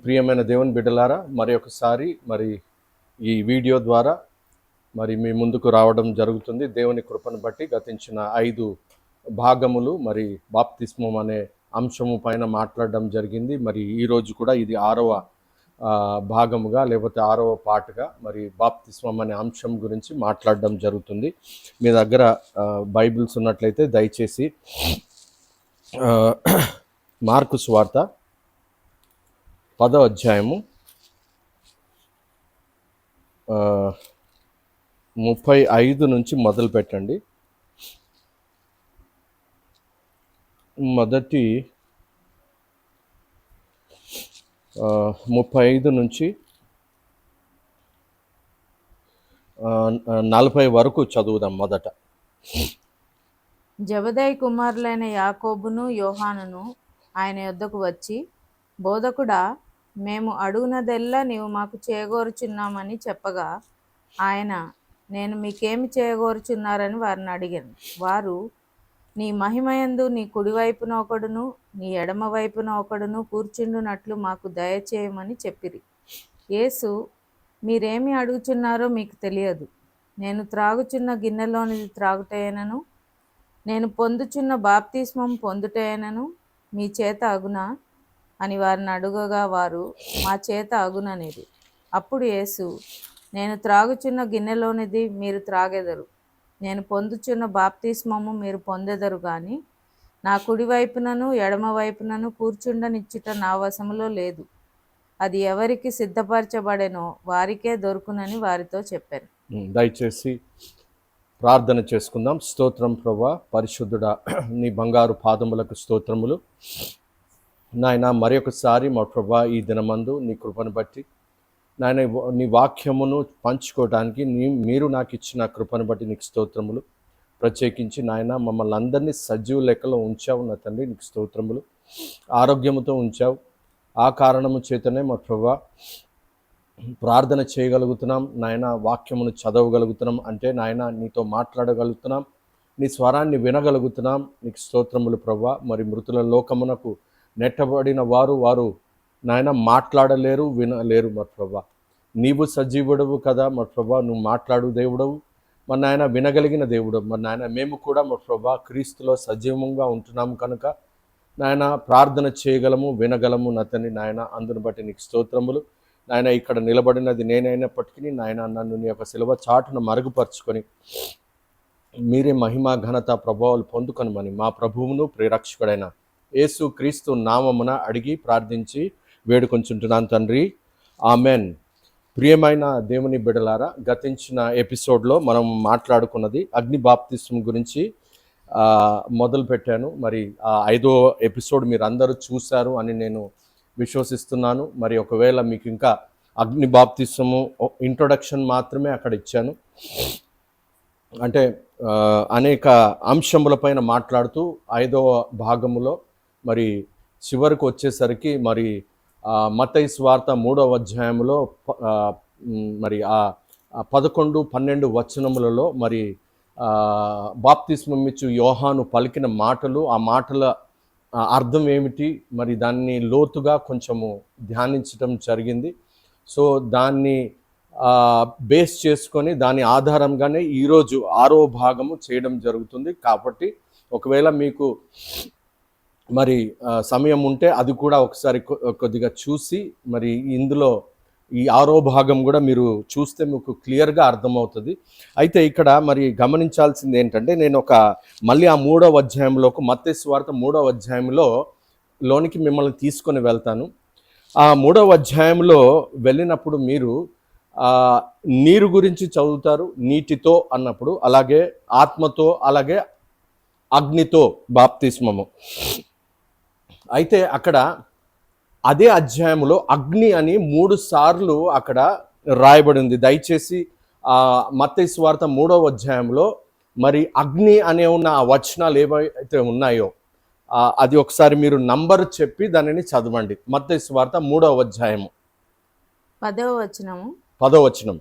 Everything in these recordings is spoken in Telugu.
ప్రియమైన దేవుని బిడ్డలారా, మరి ఒకసారి ఈ వీడియో ద్వారా మీ ముందుకు రావడం జరుగుతుంది. దేవుని కృపను బట్టి గతించిన 5 భాగములు బాప్తిస్మం అనే అంశము పైన మాట్లాడడం జరిగింది. ఈరోజు కూడా ఇది 6వ భాగముగా లేకపోతే 6వ పార్ట్గా బాప్తిస్మం అనే అంశం గురించి మాట్లాడడం జరుగుతుంది. మీ దగ్గర బైబిల్స్ ఉన్నట్లయితే దయచేసి మార్కు సువార్త 10వ అధ్యాయము 35 నుంచి మొదలు పెట్టండి. మొదటి 35 నుంచి 40 వరకు చదువుదాం. మొదట జబదయి కుమారులైన యాకోబును యోహానును ఆయన యొద్దకు వచ్చి, బోధకుడా, మేము అడుగునదెల్లా నీవు మాకు చేయగోరుచున్నామని చెప్పగా, ఆయన, నేను మీకేమి చేయగోరుచున్నారని వారిని అడిగాను. వారు, నీ మహిమయందు నీ కుడివైపున ఒకడును నీ ఎడమ వైపున ఒకడును కూర్చుండునట్లు మాకు దయచేయమని చెప్పిరి. యేసు, మీరేమి అడుగుచున్నారో మీకు తెలియదు. నేను త్రాగుచున్న గిన్నెలోనిది త్రాగుటయేనను, నేను పొందుచున్న బాప్తిస్మం పొందుటయేనను మీ చేత అగునా అని వారిని అడుగగా, వారు, మా చేత అగుననేది. అప్పుడు యేసు, నేను త్రాగుచున్న గిన్నెలోనిది మీరు త్రాగెదరు, నేను పొందుచున్న బాప్తిస్మము మీరు పొందెదరు గాని, నా కుడివైపునను ఎడమ వైపునను కూర్చుండనిచ్చుట నా వశములో లేదు. అది ఎవరికి సిద్ధపరచబడెనో వారికే దొరుకునని వారితో చెప్పారు. దయచేసి ప్రార్థన చేసుకుందాం. స్తోత్రం ప్రభువా, పరిశుద్ధుడా, నీ బంగారు పాదములకు స్తోత్రములు. నాయన, మరొకసారి మా ప్రభువా, ఈ దినమందు నీ కృపను బట్టి నాయన నీ వాక్యమును పంచుకోవడానికి మీరు నాకు ఇచ్చిన కృపను బట్టి నీకు స్తోత్రములు. ప్రత్యేకించి నాయన మమ్మల్ని అందరినీ సజీవ లెక్కలో ఉంచావు నా తండ్రి, నీకు స్తోత్రములు. ఆరోగ్యముతో ఉంచావు. ఆ కారణము చేతనే మా ప్రభువా ప్రార్థన చేయగలుగుతున్నాం నాయన, వాక్యమును చదవగలుగుతున్నాం. అంటే నాయన నీతో మాట్లాడగలుగుతున్నాం, నీ స్వరాన్ని వినగలుగుతున్నాం. నీకు స్తోత్రములు ప్రభువా. మృతుల లోకమునకు నెట్టబడిన వారు నాయన మాట్లాడలేరు, వినలేరు. ప్రభా, నీవు సజీవుడవు కదా ప్రభా, నువ్వు మాట్లాడు దేవుడవు. నాయన వినగలిగిన దేవుడు. నాయన మేము కూడా ప్రభా క్రీస్తులో సజీవంగా ఉంటున్నాము కనుక నాయన ప్రార్థన చేయగలము, వినగలము నతని నాయన. అందును బట్టి నీకు స్తోత్రములు నాయన. ఇక్కడ నిలబడినది నేనైనప్పటికీ నాయన, నన్ను నీ యొక్క సిలువ చాటును మరుగుపరుచుకొని మీరే మహిమ ఘనత ప్రభావాలు పొందుకొనమని మా ప్రభువును ప్రియరక్షకుడైన యేసు క్రీస్తు నామమున అడిగి ప్రార్థించి వేడుకొంచుంటున్నాను తండ్రి, ఆమెన్. ప్రియమైన దేవుని బిడ్డలారా, గతించిన ఎపిసోడ్లో మనం మాట్లాడుకున్నది అగ్ని బాప్తిస్మం గురించి మొదలు పెట్టాను. ఆ 5వ ఎపిసోడ్ మీరు అందరూ చూశారు అని నేను విశ్వసిస్తున్నాను. ఒకవేళ మీకు ఇంకా అగ్ని బాప్తిస్మము ఇంట్రొడక్షన్ మాత్రమే అక్కడ ఇచ్చాను. అంటే అనేక అంశములపైన మాట్లాడుతూ 5వ భాగములో చివరికి వచ్చేసరికి మత్తయి సువార్త 3వ అధ్యాయంలో 11, 12 వచనములలో బాప్తిస్మం ఇచ్చు యోహాను పలికిన మాటలు, ఆ మాటల అర్థం ఏమిటి, దాన్ని లోతుగా కొంచెము ధ్యానించడం జరిగింది. సో దాన్ని బేస్ చేసుకొని దాని ఆధారంగానే ఈరోజు 6వ భాగము చేయడం జరుగుతుంది. కాబట్టి ఒకవేళ మీకు సమయం ఉంటే అది కూడా ఒకసారి కొద్దిగా చూసి ఇందులో ఈ 6వ భాగం కూడా మీరు చూస్తే మీకు క్లియర్గా అర్థమవుతుంది. అయితే ఇక్కడ గమనించాల్సింది ఏంటంటే, నేను మళ్ళీ ఆ 3వ అధ్యాయంలోకి, మత్తయి సువార్త 3వ అధ్యాయంలో లోనికి మిమ్మల్ని తీసుకొని వెళ్తాను. ఆ 3వ అధ్యాయంలో వెళ్ళినప్పుడు మీరు నీరు గురించి చదువుతారు, నీటితో అన్నప్పుడు, అలాగే ఆత్మతో, అలాగే అగ్నితో బాప్తిస్మము. అయితే అక్కడ అదే అధ్యాయంలో అగ్ని అని 3 సార్లు అక్కడ రాయబడి ఉంది. దయచేసి మత్తయి సువార్త 3వ అధ్యాయంలో అగ్ని అనే ఉన్న ఆ వచనాలు ఏవైతే ఉన్నాయో అది ఒకసారి మీరు నంబర్ చెప్పి దానిని చదవండి. మత్తయి సువార్త 3వ అధ్యాయము 10వ వచనం.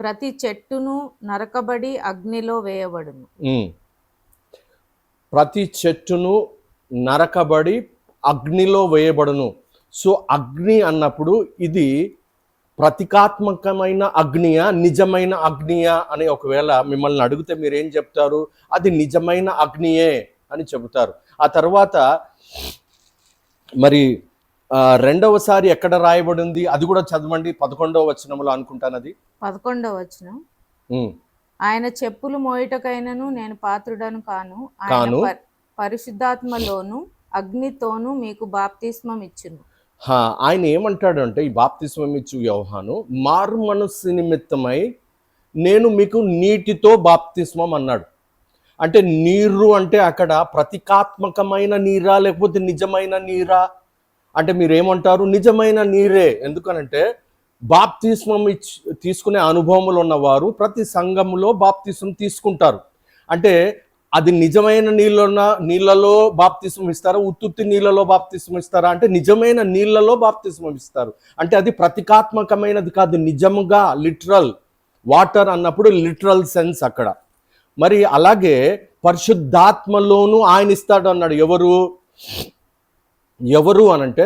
ప్రతి చెట్టును నరకబడి అగ్నిలో వేయబడును. ప్రతి చెట్టును నరకబడి అగ్నిలో వేయబడును. సో అగ్ని అన్నప్పుడు ఇది ప్రతీకాత్మకమైన అగ్నియా, నిజమైన అగ్నియా అని ఒకవేళ మిమ్మల్ని అడిగితే మీరు ఏం చెప్తారు? అది నిజమైన అగ్నియే అని చెబుతారు. ఆ తర్వాత మరి రెండవసారి ఎక్కడ రాయబడింది అది కూడా చదవండి, 11వ వచనంలో అనుకుంటాను అది. 11వ వచనం. ఆయన చెప్పులు మోయుటకైనను నేను పాత్రుడను కాను, ఆయన పరిశుద్ధాత్మలోను అగ్నితోను మీకు బాప్తిస్మం ఇచ్చును. ఆయన ఏమంటాడు అంటే, ఈ బాప్తిస్మం ఇచ్చు యోహాను మారు మనస్సు నిమిత్తమై నేను మీకు నీటితో బాప్తిస్మం అన్నాడు. అంటే నీరు అంటే అక్కడ ప్రతీకాత్మకమైన నీరా లేకపోతే నిజమైన నీరా అంటే మీరేమంటారు? నిజమైన నీరే. ఎందుకనంటే బాప్తిస్మం తీసుకునే అనుభవములు ఉన్నవారు ప్రతి సంఘంలో బాప్తిస్మం తీసుకుంటారు. అంటే అది నిజమైన నీళ్ళలో బాప్తిస్మం ఇస్తారా, ఉత్తుత్తి నీళ్ళలో బాప్తిస్మం ఇస్తారా అంటే నిజమైన నీళ్ళలో బాప్తిస్మం ఇస్తారు. అంటే అది ప్రతీకాత్మకమైనది కాదు, నిజముగా లిటరల్ వాటర్ అన్నప్పుడు లిటరల్ సెన్స్ అక్కడ. మరి అలాగే పరిశుద్ధాత్మలోనూ ఆయన ఇస్తాడు అన్నాడు. ఎవరు అనంటే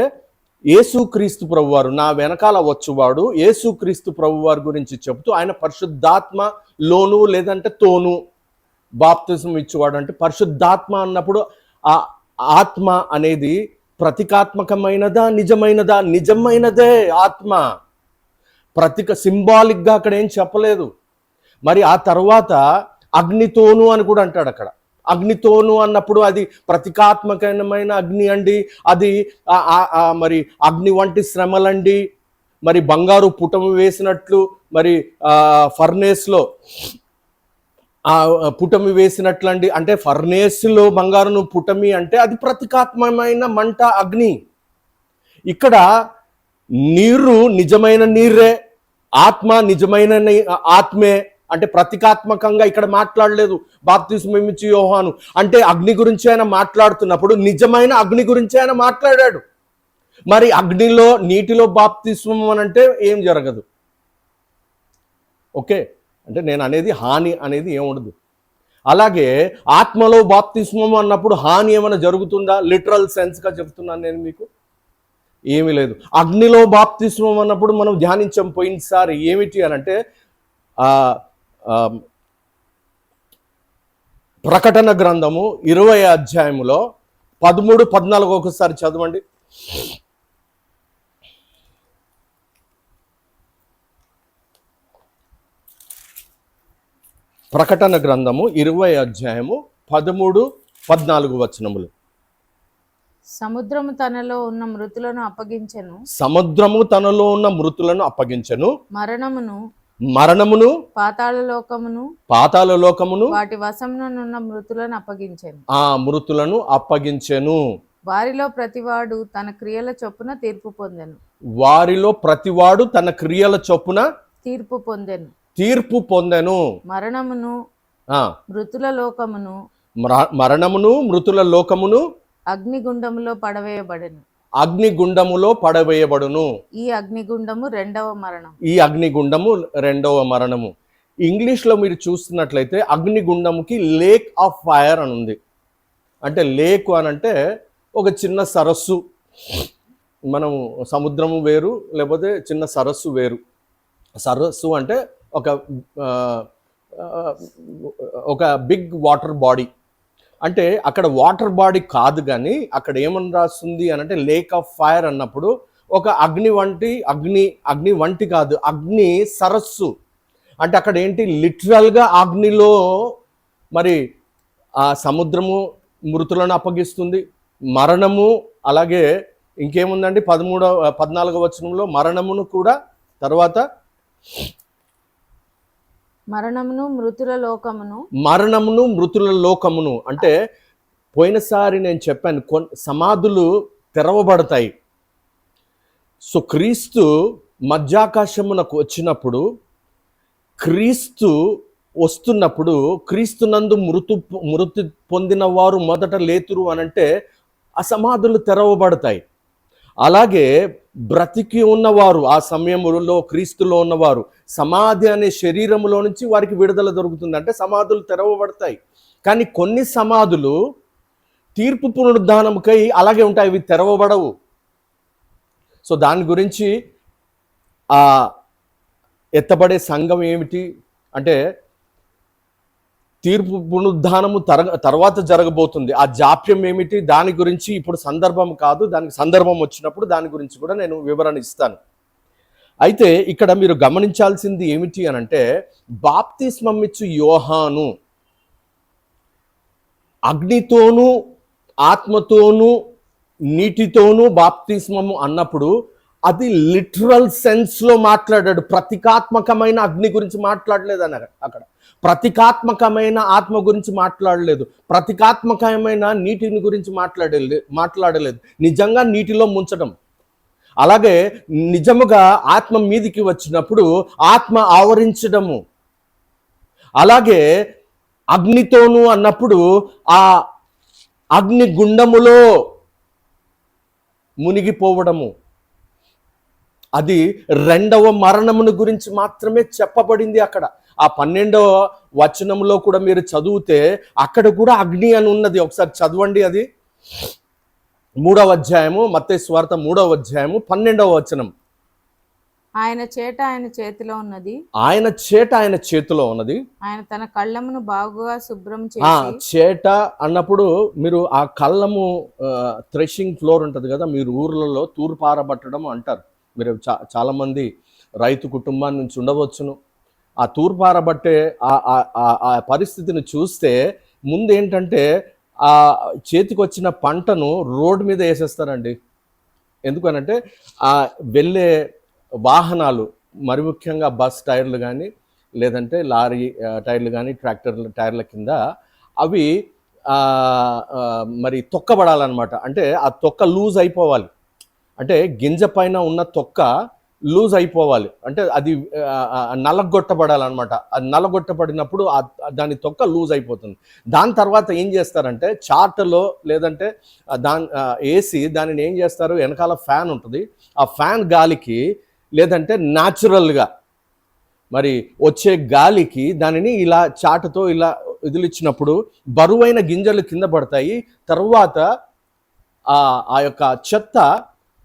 యేసుక్రీస్తు ప్రభువారు, నా వెనకాల వచ్చువాడు యేసుక్రీస్తు ప్రభువారి గురించి చెబుతూ ఆయన పరిశుద్ధాత్మలోను లేదంటే తోను బాప్తిజం ఇచ్చేవాడు. అంటే పరిశుద్ధాత్మ అన్నప్పుడు ఆ ఆత్మ అనేది ప్రతీకాత్మకమైనదా, నిజమైనదా? నిజమైనదే ఆత్మ. సింబాలిక్గా అక్కడ ఏం చెప్పలేదు. మరి ఆ తర్వాత అగ్నితోను అని కూడా అంటాడు అక్కడ. అగ్నితోను అన్నప్పుడు అది ప్రతీకాత్మకమైన అగ్ని అండి, అది మరి అగ్ని వంటి శ్రమలండి. మరి బంగారు పుటమి వేసినట్లు మరి ఫర్నేస్లో పుటమి వేసినట్లండి. అంటే ఫర్నేస్లో బంగారును పుటమి అంటే అది ప్రతీకాత్మకమైన మంట, అగ్ని. ఇక్కడ నీరు నిజమైన నీరే, ఆత్మ నిజమైన ఆత్మే. అంటే ప్రతీకాత్మకంగా ఇక్కడ మాట్లాడలేదు బాప్తిస్మం ఇచ్చు యోహాను. అంటే అగ్ని గురించి ఆయన మాట్లాడుతున్నప్పుడు నిజమైన అగ్ని గురించి ఆయన మాట్లాడాడు. మరి అగ్నిలో నీటిలో బాప్తిస్మం అని అంటే ఏం జరగదు. ఓకే, అంటే నేను అనేది హాని అనేది ఏముండదు. అలాగే ఆత్మలో బాప్తిస్మం అన్నప్పుడు హాని ఏమైనా జరుగుతుందా? లిటరల్ సెన్స్గా చెప్తున్నాను నేను మీకు, ఏమీ లేదు. అగ్నిలో బాప్తిస్మం అన్నప్పుడు మనం ధ్యానించాం పోయినసారి. ఏమిటి అని అంటే ప్రకటన గ్రంథము 20వ అధ్యాయములో 13, 14 ఒకసారి చదవండి. ప్రకటన గ్రంథము 20వ అధ్యాయము 13, 14 వచనములు. సముద్రము తనలో ఉన్న మృతులను అప్పగించెను, మరణమును పాతాళ లోకమును వాటి వశమునున్న మృతులను అప్పగించెను. వారిలో ప్రతివాడు తన క్రియల చొప్పున తీర్పు పొందెను. మరణమును మృతుల లోకమును అగ్నిగుండములో పడవేయబడును. ఈ అగ్నిగుండము రెండవ మరణము. ఇంగ్లీష్లో మీరు చూస్తున్నట్లయితే అగ్నిగుండముకి లేక్ ఆఫ్ ఫైర్ అని ఉంది. అంటే లేక్ అని అంటే ఒక చిన్న సరస్సు. మనము సముద్రము వేరు, లేకపోతే చిన్న సరస్సు వేరు. సరస్సు అంటే ఒక బిగ్ వాటర్ బాడీ. అంటే అక్కడ వాటర్ బాడీ కాదు, కానీ అక్కడ ఏమని రాస్తుంది అని అంటే లేక్ ఆఫ్ ఫైర్ అన్నప్పుడు ఒక అగ్ని వంటి కాదు, అగ్ని సరస్సు. అంటే అక్కడ ఏంటి, లిటరల్గా అగ్నిలో మరి ఆ సముద్రము మృతులను అప్పగిస్తుంది, మరణము. అలాగే ఇంకేముందండి 14వ వచనంలో మరణమును కూడా, తర్వాత మరణమును మృతుల లోకమును. అంటే పోయినసారి నేను చెప్పాను సమాధులు తెరవబడతాయి. సో క్రీస్తు మధ్యాకాశమునకు వచ్చినప్పుడు, క్రీస్తు వస్తున్నప్పుడు క్రీస్తునందు మృతి పొందిన వారు మొదట లేతురు అనంటే ఆ సమాధులు తెరవబడతాయి. అలాగే బ్రతికి ఉన్నవారు, ఆ సమయంలో క్రీస్తులో ఉన్నవారు సమాధి అనే శరీరములో నుంచి వారికి విడుదల దొరుకుతుంది. అంటే సమాధులు తెరవబడతాయి. కానీ కొన్ని సమాధులు తీర్పు పునరుద్ధానముకై అలాగే ఉంటాయి, అవి తెరవబడవు. సో దాని గురించి ఆ ఎత్తబడే సంఘం ఏమిటి అంటే తీర్పు పునరుద్ధానము తర్వాత జరగబోతుంది. ఆ జాప్యం ఏమిటి, దాని గురించి ఇప్పుడు సందర్భం కాదు, దానికి సందర్భం వచ్చినప్పుడు దాని గురించి కూడా నేను వివరణ ఇస్తాను. అయితే ఇక్కడ మీరు గమనించాల్సింది ఏమిటి అని అంటే, బాప్తిస్మం ఇచ్చు యోహాను అగ్నితోనూ ఆత్మతోనూ నీటితోనూ బాప్తిస్మము అన్నప్పుడు అది లిటరల్ సెన్స్లో మాట్లాడాడు. ప్రతీకాత్మకమైన అగ్ని గురించి మాట్లాడలేదు అన్నారు అక్కడ. ప్రతీకాత్మకమైన ఆత్మ గురించి మాట్లాడలేదు. ప్రతీకాత్మకమైన నీటిని గురించి మాట్లాడలేదు. నిజంగా నీటిలో ముంచడం. అలాగే నిజముగా ఆత్మ మీదికి వచ్చినప్పుడు ఆత్మ ఆవరించడము. అలాగే అగ్నితోను అన్నప్పుడు ఆ అగ్ని గుండములో మునిగిపోవడము. అది రెండవ మరణమును గురించి మాత్రమే చెప్పబడింది అక్కడ. ఆ 12వ వచనంలో కూడా మీరు చదివితే అక్కడ కూడా అగ్ని అని ఉన్నది. ఒకసారి చదవండి. అది 3వ అధ్యాయము, మత్తయి సువార్త 3వ అధ్యాయము 12వ వచనం. ఆయన చేట ఆయన చేతిలో ఉన్నది, ఆయన చేట ఆయన చేతిలో ఉన్నది, ఆయన తన కళ్ళమును బాగుగా శుభ్రం చేసి. చేట అన్నప్పుడు మీరు ఆ కళ్ళము థ్రెషింగ్ ఫ్లోర్ ఉంటుంది కదా, మీరు ఊర్లలో తూర్పారబట్టడం అంటారు. మీరు చాలా మంది రైతు కుటుంబాన్ని నుంచి ఉండవచ్చును. ఆ తూర్పారబట్టే ఆ పరిస్థితిని చూస్తే ముందు ఏంటంటే ఆ చేతికి వచ్చిన పంటను రోడ్డు మీద వేసేస్తారండి. ఎందుకనంటే ఆ వెళ్ళే వాహనాలు, మరి ముఖ్యంగా బస్ టైర్లు కానీ లేదంటే లారీ టైర్లు కానీ ట్రాక్టర్ల టైర్ల కింద అవి మరి తొక్కబడాలన్నమాట. అంటే ఆ తొక్క లూజ్ అయిపోవాలి. అంటే గింజ పైన ఉన్న తొక్క లూజ్ అయిపోవాలి. అంటే అది నలగొట్టబడాలన్నమాట. అది నలగొట్టబడినప్పుడు దాని తొక్క లూజ్ అయిపోతుంది. దాని తర్వాత ఏం చేస్తారంటే చాటలో లేదంటే వేసి దానిని ఏం చేస్తారు, వెనకాల ఫ్యాన్ ఉంటుంది. ఆ ఫ్యాన్ గాలికి లేదంటే న్యాచురల్గా మరి వచ్చే గాలికి దానిని ఇలా చాటతో ఇలా వదిలిచ్చినప్పుడు బరువైన గింజలు కింద పడతాయి. తర్వాత ఆ యొక్క చెత్త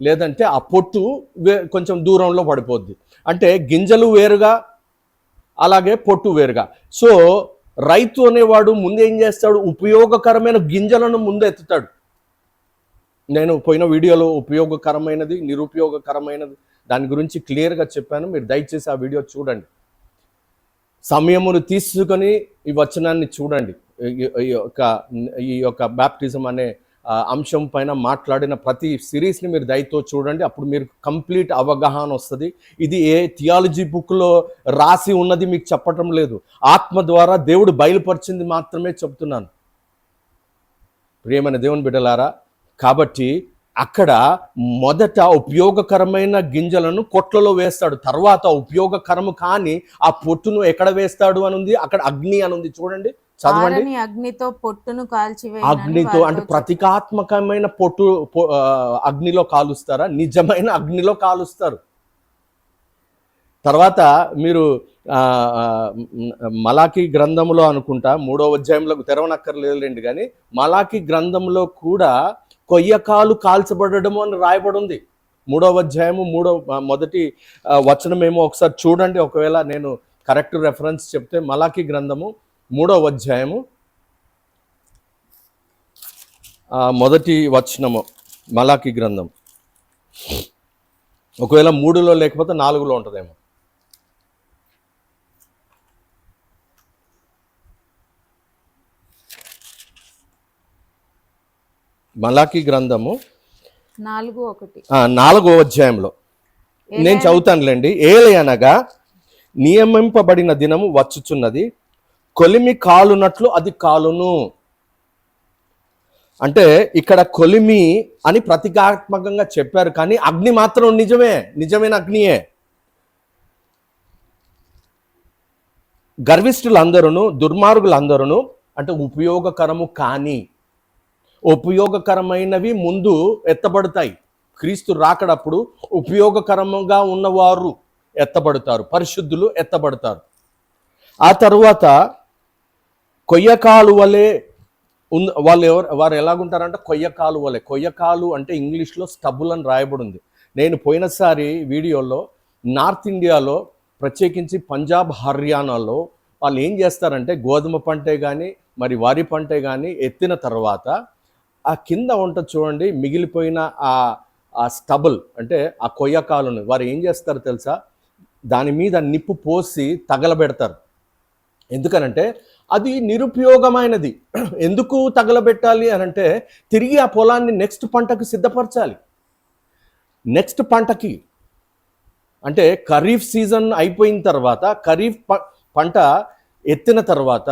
లేదంటే ఆ పొట్టు కొంచెం దూరంలో పడిపోద్ది. అంటే గింజలు వేరుగా అలాగే పొట్టు వేరుగా. సో రైతు అనేవాడు ముందు ఏం చేస్తాడు, ఉపయోగకరమైన గింజలను ముందు ఎత్తుతాడు. నేను పోయిన వీడియోలో ఉపయోగకరమైనది నిరుపయోగకరమైనది దాని గురించి క్లియర్గా చెప్పాను. మీరు దయచేసి ఆ వీడియో చూడండి. సమయమును తీసుకొని ఈ వచనాన్ని చూడండి. ఈ యొక్క బాప్టిజం అనే అంశం పైన మాట్లాడిన ప్రతి సిరీస్ని మీరు దయతో చూడండి. అప్పుడు మీరు కంప్లీట్ అవగాహన వస్తుంది. ఇది ఏ థియాలజీ బుక్లో రాసి ఉన్నది మీకు చెప్పటం లేదు, ఆత్మ ద్వారా దేవుడు బయలుపరిచింది మాత్రమే చెప్తున్నాను. ప్రియమైన దేవుని బిడ్డలారా, కాబట్టి అక్కడ మొదట ఉపయోగకరమైన గింజలను కొట్లలో వేస్తాడు. తర్వాత ఉపయోగకరము కానీ ఆ పొట్టును ఎక్కడ వేస్తాడు అని ఉంది, అక్కడ అగ్ని అని ఉంది. చూడండి, చదవండి. అగ్నితో పొట్టును కాల్చివేయును. అగ్నితో అంటే ప్రతీకాత్మకమైన పొట్టు అగ్నిలో కాలుస్తారా? నిజమైన అగ్నిలో కాలుస్తారు. తర్వాత మీరు మలాకి గ్రంథంలో అనుకుంటా 3వ అధ్యాయంలో తెరవనక్కర్లేదులేండి, కానీ మలాకి గ్రంథంలో కూడా కొయ్యకాలు కాల్చబడము అని రాయబడి ఉంది. 3వ అధ్యాయము మొదటి వచనమేమో ఒకసారి చూడండి. ఒకవేళ నేను కరెక్ట్ రెఫరెన్స్ చెప్తే మలాకి గ్రంథము 3వ అధ్యాయము మొదటి వచనము, మలాకి గ్రంథం. ఒకవేళ 3లో లేకపోతే 4లో ఉంటుందేమో. మలాకి గ్రంథము 4వ అధ్యాయంలో నేను చదువుతానులేండి. ఏలయనగా నియమింపబడిన దినము వచ్చుచున్నది, కొలిమి కాలునట్లు అది కాలును. అంటే ఇక్కడ కొలిమి అని ప్రతీకాత్మకంగా చెప్పారు, కానీ అగ్ని మాత్రం నిజమైన అగ్నియే. గర్విష్ఠులందరూ దుర్మార్గులందరూ అంటే ఉపయోగకరము కానీ ఉపయోగకరమైనవి ముందు ఎత్తబడతాయి. క్రీస్తు రాకడప్పుడు ఉపయోగకరంగా ఉన్నవారు ఎత్తబడతారు, పరిశుద్ధులు ఎత్తబడతారు. ఆ తరువాత కొయ్యకాలు వలె వారు ఎలాగుంటారంటే కొయ్యకాలు వలె. కొయ్యకాలు అంటే ఇంగ్లీష్లో స్టబుల్ అని రాయబడింది. నేను పోయినసారి వీడియోలో నార్త్ ఇండియాలో ప్రత్యేకించి పంజాబ్ హర్యానాలో వాళ్ళు ఏం చేస్తారంటే గోధుమ పంటే కానీ మరి వరి పంటే కానీ ఎత్తిన తర్వాత ఆ కింద ఉంటుంది చూడండి మిగిలిపోయిన ఆ స్టబుల్ అంటే ఆ కొయ్యకాలను వారు ఏం చేస్తారు తెలుసా, దాని మీద నిప్పు పోసి తగలబెడతారు. ఎందుకనంటే అది నిరుపయోగమైనది. ఎందుకు తగలబెట్టాలి అని అంటే తిరిగి ఆ పొలాన్ని నెక్స్ట్ పంటకు సిద్ధపరచాలి. నెక్స్ట్ పంటకి అంటే ఖరీఫ్ సీజన్ అయిపోయిన తర్వాత ఖరీఫ్ పంట ఎత్తిన తర్వాత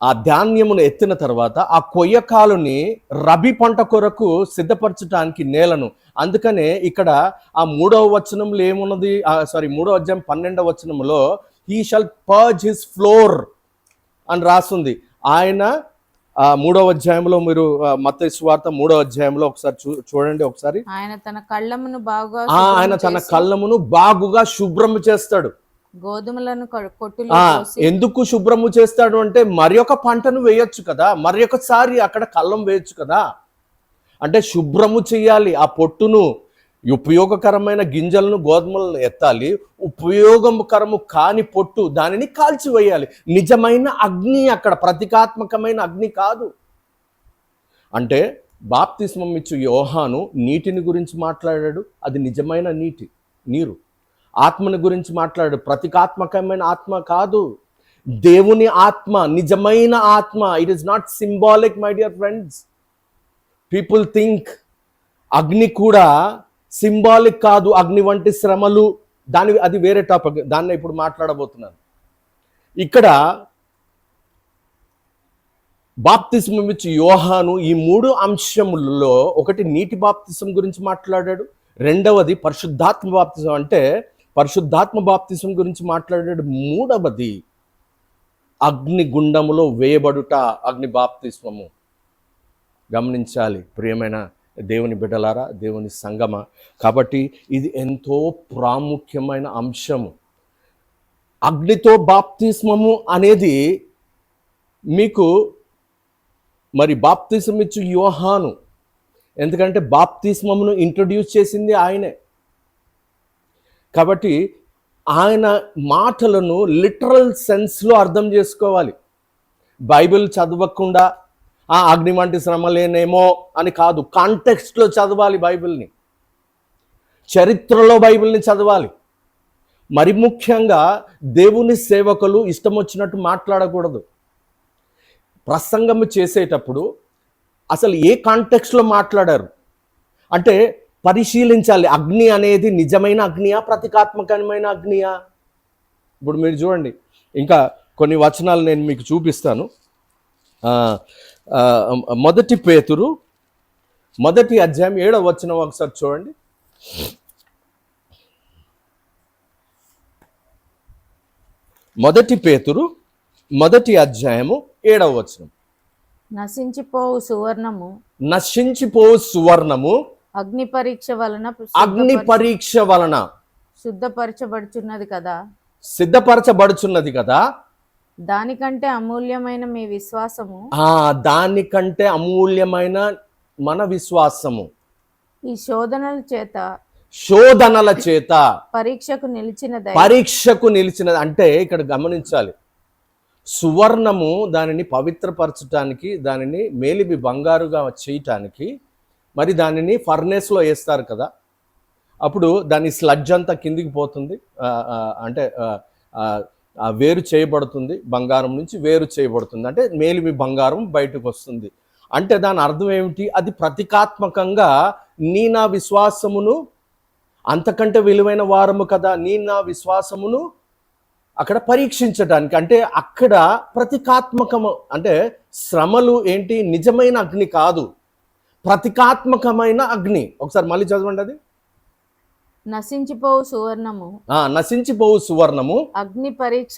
ఆ ధాన్యమును ఎత్తిన తర్వాత ఆ కొయ్యకాలుని రబీ పంట కొరకు సిద్ధపరచడానికి నేలను. అందుకనే ఇక్కడ ఆ 3వ వచనంలో ఏమున్నది, 3వ అధ్యాయం 12వ వచనంలో he shall purge his floor అని రాస్తుంది. ఆయన 3వ అధ్యాయంలో మీరు మత్తయి సువార్త 3వ అధ్యాయంలో ఒకసారి చూడండి. ఒకసారి ఆయన తన కళ్ళమును బాగుగా శుభ్రం చేస్తాడు. గోధుమలను కొట్టులో ఎందుకు శుభ్రము చేస్తాడు అంటే మరి ఒక పంటను వేయొచ్చు కదా, మరి ఒకసారి అక్కడ కళ్ళం వేయొచ్చు కదా. అంటే శుభ్రము చేయాలి. ఆ పొట్టును, ఉపయోగకరమైన గింజలను గోధుమలను ఎత్తాలి, ఉపయోగకరము కాని పొట్టు దానిని కాల్చివేయాలి. నిజమైన అగ్ని అక్కడ, ప్రతీకాత్మకమైన అగ్ని కాదు. అంటే బాప్తిస్మం ఇచ్చు యోహాను నీటిని గురించి మాట్లాడాడు, అది నిజమైన నీరు. ఆత్మని గురించి మాట్లాడాడు, ప్రతీకాత్మకమైన ఆత్మ కాదు, దేవుని ఆత్మ, నిజమైన ఆత్మ. It is not symbolic my dear friends. People think అగ్ని కూడా సింబాలిక్ కాదు, అగ్ని వంటి శ్రమలు, అది వేరే టాపిక్, దాన్ని ఇప్పుడు మాట్లాడబోతున్నాను. ఇక్కడ బాప్తిస్మం ఇచ్చి యోహాను ఈ 3 అంశములలో ఒకటి నీటి బాప్తిసం గురించి మాట్లాడాడు, రెండవది పరిశుద్ధాత్మ బాప్తిసం అంటే పరిశుద్ధాత్మ బాప్తిసం గురించి మాట్లాడాడు, మూడవది అగ్ని గుండములో వేయబడుట, అగ్ని బాప్తిస్మము. గమనించాలి ప్రియమైన దేవుని బిడ్డలారా, దేవుని సంగమ. కాబట్టి ఇది ఎంతో ప్రాముఖ్యమైన అంశము. అగ్నితో బాప్తిస్మము అనేది మీకు మరి బాప్తిస్మం ఇచ్చు యోహాను, ఎందుకంటే బాప్తిస్మమును ఇంట్రడ్యూస్ చేసింది ఆయనే. కాబట్టి ఆయన మాటలను లిటరల్ సెన్స్లో అర్థం చేసుకోవాలి. బైబిల్ చదవకుండా అగ్ని వంటి శ్రమలేనేమో అని కాదు, కాంటెక్స్ట్లో చదవాలి బైబిల్ని, చరిత్రలో బైబిల్ని చదవాలి. మరి ముఖ్యంగా దేవుని సేవకులు ఇష్టం వచ్చినట్టు మాట్లాడకూడదు. ప్రసంగం చేసేటప్పుడు అసలు ఏ కాంటెక్స్ట్లో మాట్లాడారు అంటే పరిశీలించాలి. అగ్ని అనేది నిజమైన అగ్నియా, ప్రతీకాత్మకమైన అగ్నియా? ఇప్పుడు మీరు చూడండి, ఇంకా కొన్ని వచనాలు నేను మీకు చూపిస్తాను. 1 పేతురు 1వ అధ్యాయం 7వ వచనం ఒకసారి చూడండి. 1 పేతురు 1వ అధ్యాయము 7వ వచనం. నశించిపోవు సువర్ణము అగ్ని పరీక్ష వలన సిద్ధపరచబడుచున్నది కదా, దానికంటే అమూల్యమైన మీ విశ్వాసము, దానికంటే అమూల్యమైన మన విశ్వాసము ఈ శోధనల చేత పరీక్షకు నిలిచినది. అంటే ఇక్కడ గమనించాలి, సువర్ణము దానిని పవిత్రపరచటానికి, దానిని మేలిమి బంగారుగా చేయటానికి, మరి దానిని ఫర్నేస్లో వేస్తారు కదా, అప్పుడు దాని స్లడ్జ్ అంతా కిందికి పోతుంది, అంటే వేరు చేయబడుతుంది, బంగారం నుంచి వేరు చేయబడుతుంది, అంటే మేలిమి బంగారం బయటకు వస్తుంది. అంటే దాని అర్థం ఏమిటి? అది ప్రతీకాత్మకంగా నా విశ్వాసమును, అంతకంటే విలువైన వారము కదా, నా విశ్వాసమును అక్కడ పరీక్షించడానికి. అంటే అక్కడ ప్రతీకాత్మకము, అంటే శ్రమలు ఏంటి, నిజమైన అగ్ని కాదు, ప్రతీకాత్మకమైన అగ్ని. ఒకసారి మళ్ళీ చదవండి. అది నశించిపోవు సువర్ణము అగ్ని పరీక్ష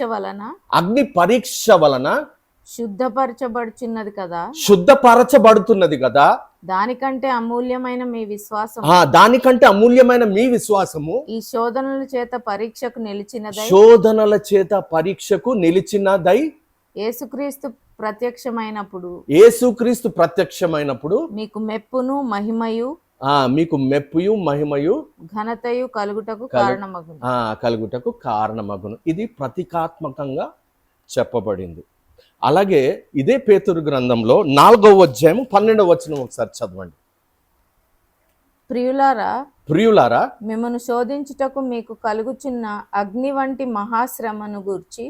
వలన శుద్ధపరచబడుతున్నది కదా, దానికంటే అమూల్యమైన మీ విశ్వాసము ఈ శోధనల చేత పరీక్షకు నిలిచినదై యేసుక్రీస్తు ప్రత్యక్షమైనప్పుడు మీకు మెప్పును మహిమయు మీకు మెప్పుయు మహిమయు ఘనతయు కలుగుటకు కారణమగును. కలుగుటకు కారణమగును. ఇది ప్రతీకాత్మకంగా చెప్పబడింది. అలాగే ఇదే పేతురు గ్రంథంలో 4వ అధ్యాయం 12వ వచనం ఒకసారి చదవండి. ప్రియులారా మిమ్మను శోధించుటకు మీకు కలుగుచున్న అగ్ని వంటి మహాశ్రమను గూర్చి.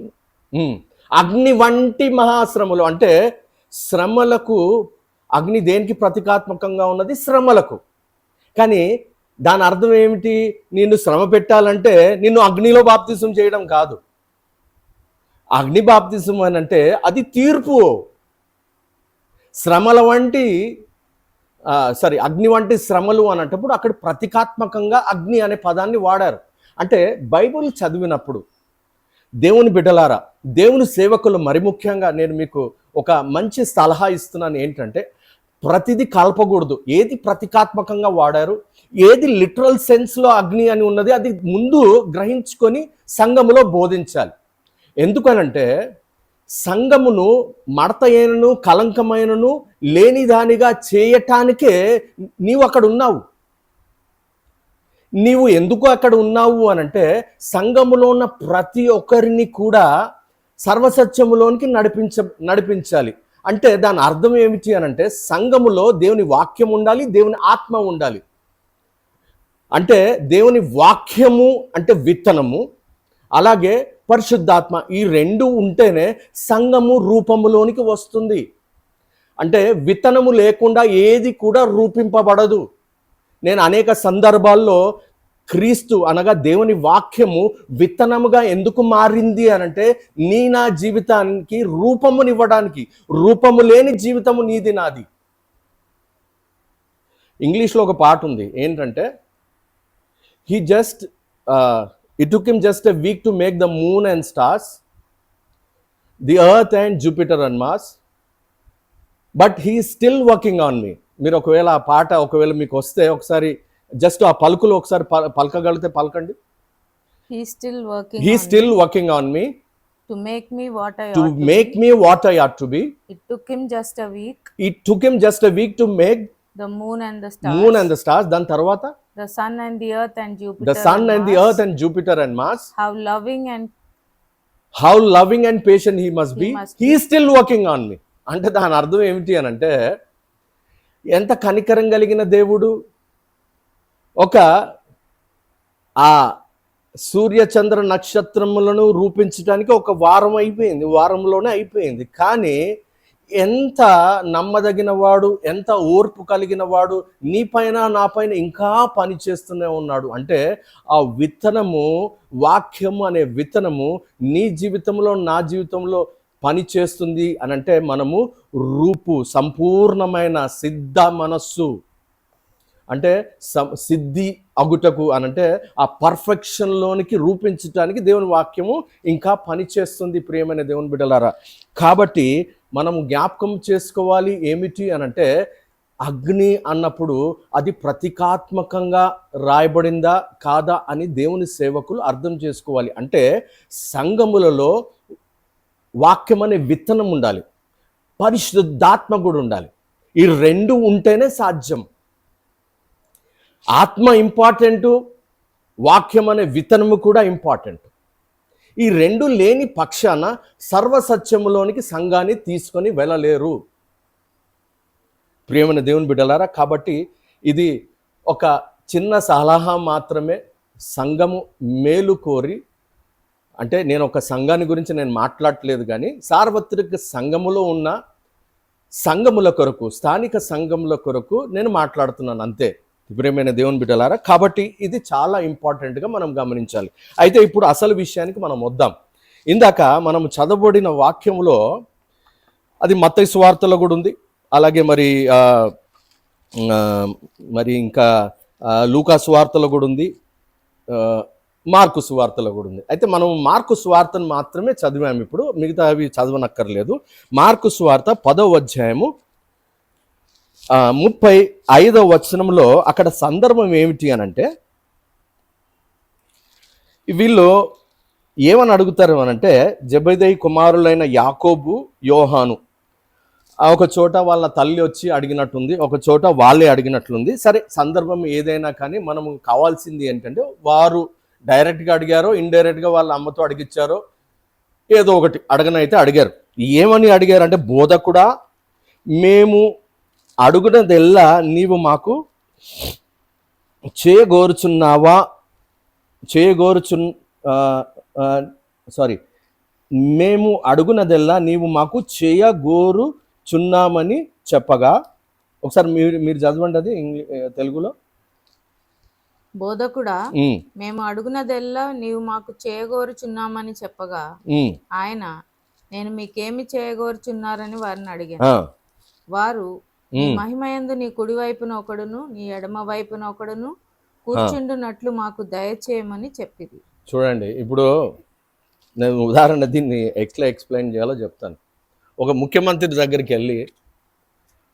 అగ్ని వంటి మహాశ్రమలు అంటే శ్రమలకు, అగ్ని దేనికి ప్రతీకాత్మకంగా ఉన్నది? శ్రమలకు. కానీ దాని అర్థం ఏమిటి? నిన్ను శ్రమ పెట్టాలంటే నిన్ను అగ్నిలో బాప్తిసం చేయడం కాదు. అగ్ని బాప్తిసం అని అంటే అది తీర్పు. శ్రమల వంటి అగ్ని వంటి శ్రమలు అన్నప్పుడు అక్కడ ప్రతీకాత్మకంగా అగ్ని అనే పదాన్ని వాడారు. అంటే బైబిల్ చదివినప్పుడు దేవుని బిడ్డలారా, దేవుని సేవకులు మరి ముఖ్యంగా నేను మీకు ఒక మంచి సలహా ఇస్తున్నాను. ఏంటంటే ప్రతిదీ కలపకూడదు. ఏది ప్రతీకాత్మకంగా వాడారు, ఏది లిటరల్ సెన్స్లో అగ్ని అని ఉన్నది, అది ముందు గ్రహించుకొని సంఘములో బోధించాలి. ఎందుకనంటే సంఘమును మడతయైనను కలంకమైనను లేనిదానిగా చేయటానికే నీవు అక్కడ ఉన్నావు. నీవు ఎందుకు అక్కడ ఉన్నావు అనంటే సంఘములో ఉన్న ప్రతి ఒక్కరిని కూడా సర్వసత్యములోనికి నడిపించాలి. అంటే దాని అర్థం ఏమిటి అనంటే సంఘములో దేవుని వాక్యం ఉండాలి, దేవుని ఆత్మ ఉండాలి. అంటే దేవుని వాక్యము అంటే విత్తనము, అలాగే పరిశుద్ధాత్మ, ఈ రెండు ఉంటేనే సంఘము రూపములోనికి వస్తుంది. అంటే విత్తనము లేకుండా ఏది కూడా రూపింపబడదు. నేను అనేక సందర్భాల్లో క్రీస్తు అనగా దేవుని వాక్యము విత్తనముగా ఎందుకు మారింది అనంటే నా జీవితానికి రూపమునివ్వడానికి. రూపము లేని జీవితము నీది నాది. ఇంగ్లీష్లో ఒక పాట ఉంది, ఏంటంటే it took him just a week to make the moon and stars, the earth and Jupiter and Mars, but he is still working on me. మీరు ఒకవేళ ఆ పాట ఒకవేళ మీకు వస్తే ఒకసారి జస్ట్ ఆ పలుకులు ఒకసారి పలకగలిగితే పలకండి. he is still working on me to make me what I ought to be. It took him just a week to make the moon and the stars. దాని తర్వాత the sun and the earth and Jupiter and Mars. How loving and patient he must be. He is still working on me. అంటే దాని అర్థం ఏమిటి అని అంటే ఎంత కనికరం కలిగిన దేవుడు. ఆ సూర్య చంద్ర నక్షత్రములను రూపించడానికి ఒక వారంలోనే అయిపోయింది. కానీ ఎంత నమ్మదగిన వాడు, ఎంత ఓర్పు కలిగిన వాడు, నీ పైన నా పైన ఇంకా పని చేస్తూనే ఉన్నాడు. అంటే ఆ విత్తనము, వాక్యము అనే విత్తనము నీ జీవితంలో నా జీవితంలో పని చేస్తుంది అని అంటే మనము సంపూర్ణమైన సిద్ధ మనస్సు అంటే సిద్ధి అగుటకు అనంటే ఆ పర్ఫెక్షన్లోనికి రూపించడానికి దేవుని వాక్యము ఇంకా పని చేస్తుంది. ప్రియమైన దేవుని బిడ్డలారా, కాబట్టి మనము జ్ఞాపకం చేసుకోవాలి ఏమిటి అనంటే అగ్ని అన్నప్పుడు అది ప్రతీకాత్మకంగా రాయబడిందా కాదా అని దేవుని సేవకులు అర్థం చేసుకోవాలి. అంటే సంఘములలో వాక్యం అనే విత్తనం ఉండాలి, పరిశుద్ధాత్మ కూడా ఉండాలి. ఈ రెండు ఉంటేనే సాధ్యం. ఆత్మ ఇంపార్టెంటు, వాక్యం అనే విత్తనము కూడా ఇంపార్టెంట్. ఈ రెండు లేని పక్షాన సర్వసత్యములోనికి సంఘాన్ని తీసుకొని వెళ్ళలేరు. ప్రియమైన దేవుని బిడ్డలారా, కాబట్టి ఇది ఒక చిన్న సలహా మాత్రమే. సంఘము మేలు కోరి, అంటే నేను ఒక సంఘాన్ని గురించి నేను మాట్లాడట్లేదు, కానీ సార్వత్రిక సంఘములో ఉన్న సంఘముల కొరకు, స్థానిక సంఘముల కొరకు నేను మాట్లాడుతున్నాను అంతే. ప్రియమైన దేవుని బిడ్డలారా, కాబట్టి ఇది చాలా ఇంపార్టెంట్గా మనం గమనించాలి. అయితే ఇప్పుడు అసలు విషయానికి మనం వద్దాం. ఇందాక మనం చదవబడిన వాక్యంలో అది మత్తయి సువార్తలో కూడా ఉంది, అలాగే మరి ఇంకా లూకా సువార్తలో కూడా ఉంది, మార్కు సువార్తలో కూడా ఉంది. అయితే మనం మార్కు సువార్తను మాత్రమే చదివాము, ఇప్పుడు మిగతా అవి చదవనక్కర్లేదు. మార్కు సువార్త 10వ అధ్యాయము 35వ వచనంలో అక్కడ సందర్భం ఏమిటి అనంటే వీళ్ళు ఏమని అడుగుతారు అనంటే జబెదయి కుమారులైన యాకోబు, యోహాను ఒక చోట వాళ్ళ తల్లి వచ్చి అడిగినట్టుంది, ఒక చోట వాళ్ళే అడిగినట్లుంది. సరే, సందర్భం ఏదైనా కానీ మనం కావాల్సింది ఏంటంటే వారు డైరెక్ట్గా అడిగారో ఇండైరెక్ట్గా వాళ్ళ అమ్మతో అడిగిచ్చారో ఏదో ఒకటి అడగనైతే అడిగారు. ఏమని అడిగారంటే, బోధకుడా మేము అడుగునదెల్లా నీవు మాకు చేయగోరుచున్నావా మేము అడుగునదెల్లా నీవు మాకు చేయగోరుచున్నామని చెప్పగా, ఒకసారి మీరు చదవండి అది తెలుగులో. బోధకుడా మేము అడుగునదెల్లా నీవు మాకు చేయగోరుచున్నామని చెప్పగా ఆయన, నేను మీకేమి చేయగోరుచున్నారని వారిని అడిగాను. వారు, నీ మహిమయందు నీ కుడి వైపున ఒకడును నీ ఎడమ వైపున ఒకడును కూర్చుండునట్లు మాకు దయచేయమని చెప్పింది. చూడండి, ఇప్పుడు నేను ఉదాహరణ దీన్ని ఎక్స్ప్లెయిన్ చేయాలో చెప్తాను. ఒక ముఖ్యమంత్రి దగ్గరికి వెళ్ళి,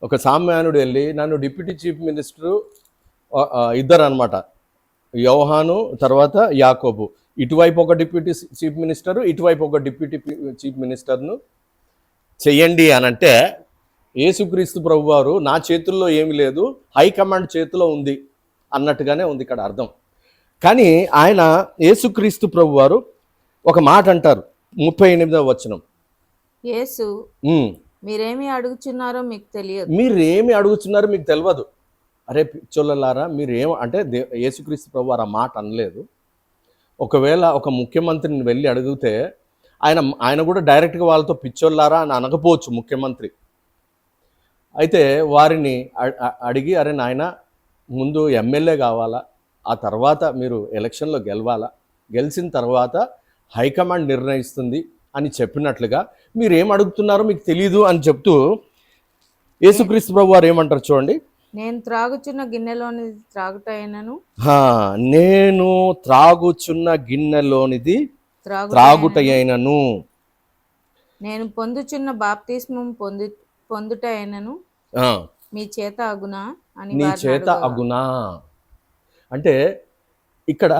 ఒక సామాన్యుడు వెళ్ళి, నన్ను డిప్యూటీ చీఫ్ మినిస్టరు ఇద్దరు అనమాట, యోహాను తర్వాత యాకోబు, ఇటువైపు ఒక డిప్యూటీ చీఫ్ మినిస్టరు, ఇటువైపు ఒక డిప్యూటీ చీఫ్ మినిస్టర్ను చెయ్యండి అని అంటే, యేసుక్రీస్తు ప్రభువారు నా చేతుల్లో ఏమి లేదు, హైకమాండ్ చేతిలో ఉంది అన్నట్టుగానే ఉంది ఇక్కడ అర్థం. కానీ ఆయన యేసుక్రీస్తు ప్రభువారు ఒక మాట అంటారు, 38వ వచనం, యేసు మీరేమి అడుగుచున్నారో మీకు తెలియదు. మీరేమి అడుగుతున్నారో మీకు తెలియదు. అరే పిచ్చోళ్ళలారా, మీరేం అంటే యేసుక్రీస్తు ప్రభువారు ఆ మాట అనలేదు. ఒకవేళ ఒక ముఖ్యమంత్రిని వెళ్ళి అడిగితే ఆయన కూడా డైరెక్ట్గా వాళ్ళతో పిచ్చోళ్ళారా అని అనకపోవచ్చు ముఖ్యమంత్రి. అయితే వారిని అడిగి, అరే నాయన, ముందు ఎమ్మెల్యే కావాలా, ఆ తర్వాత మీరు ఎలక్షన్లో గెలవాలా, గెలిచిన తర్వాత హైకమాండ్ నిర్ణయిస్తుంది అని చెప్పినట్లుగా మీరు ఏం అడుగుతున్నారో మీకు తెలీదు అని చెప్తూ యేసుక్రీస్తు ప్రభు వారు ఏమంటారు చూడండి, నేను త్రాగుచున్న గిన్నెలోనిది త్రాగుటైనను నేను త్రాగుచున్న గిన్నెలోనిది త్రాగుటైనను, నేను పొందుచున్న బాప్తిస్మం పొందుటైనను మీ చేత అగునా అని, నీ చేత అగునా అంటే ఇక్కడ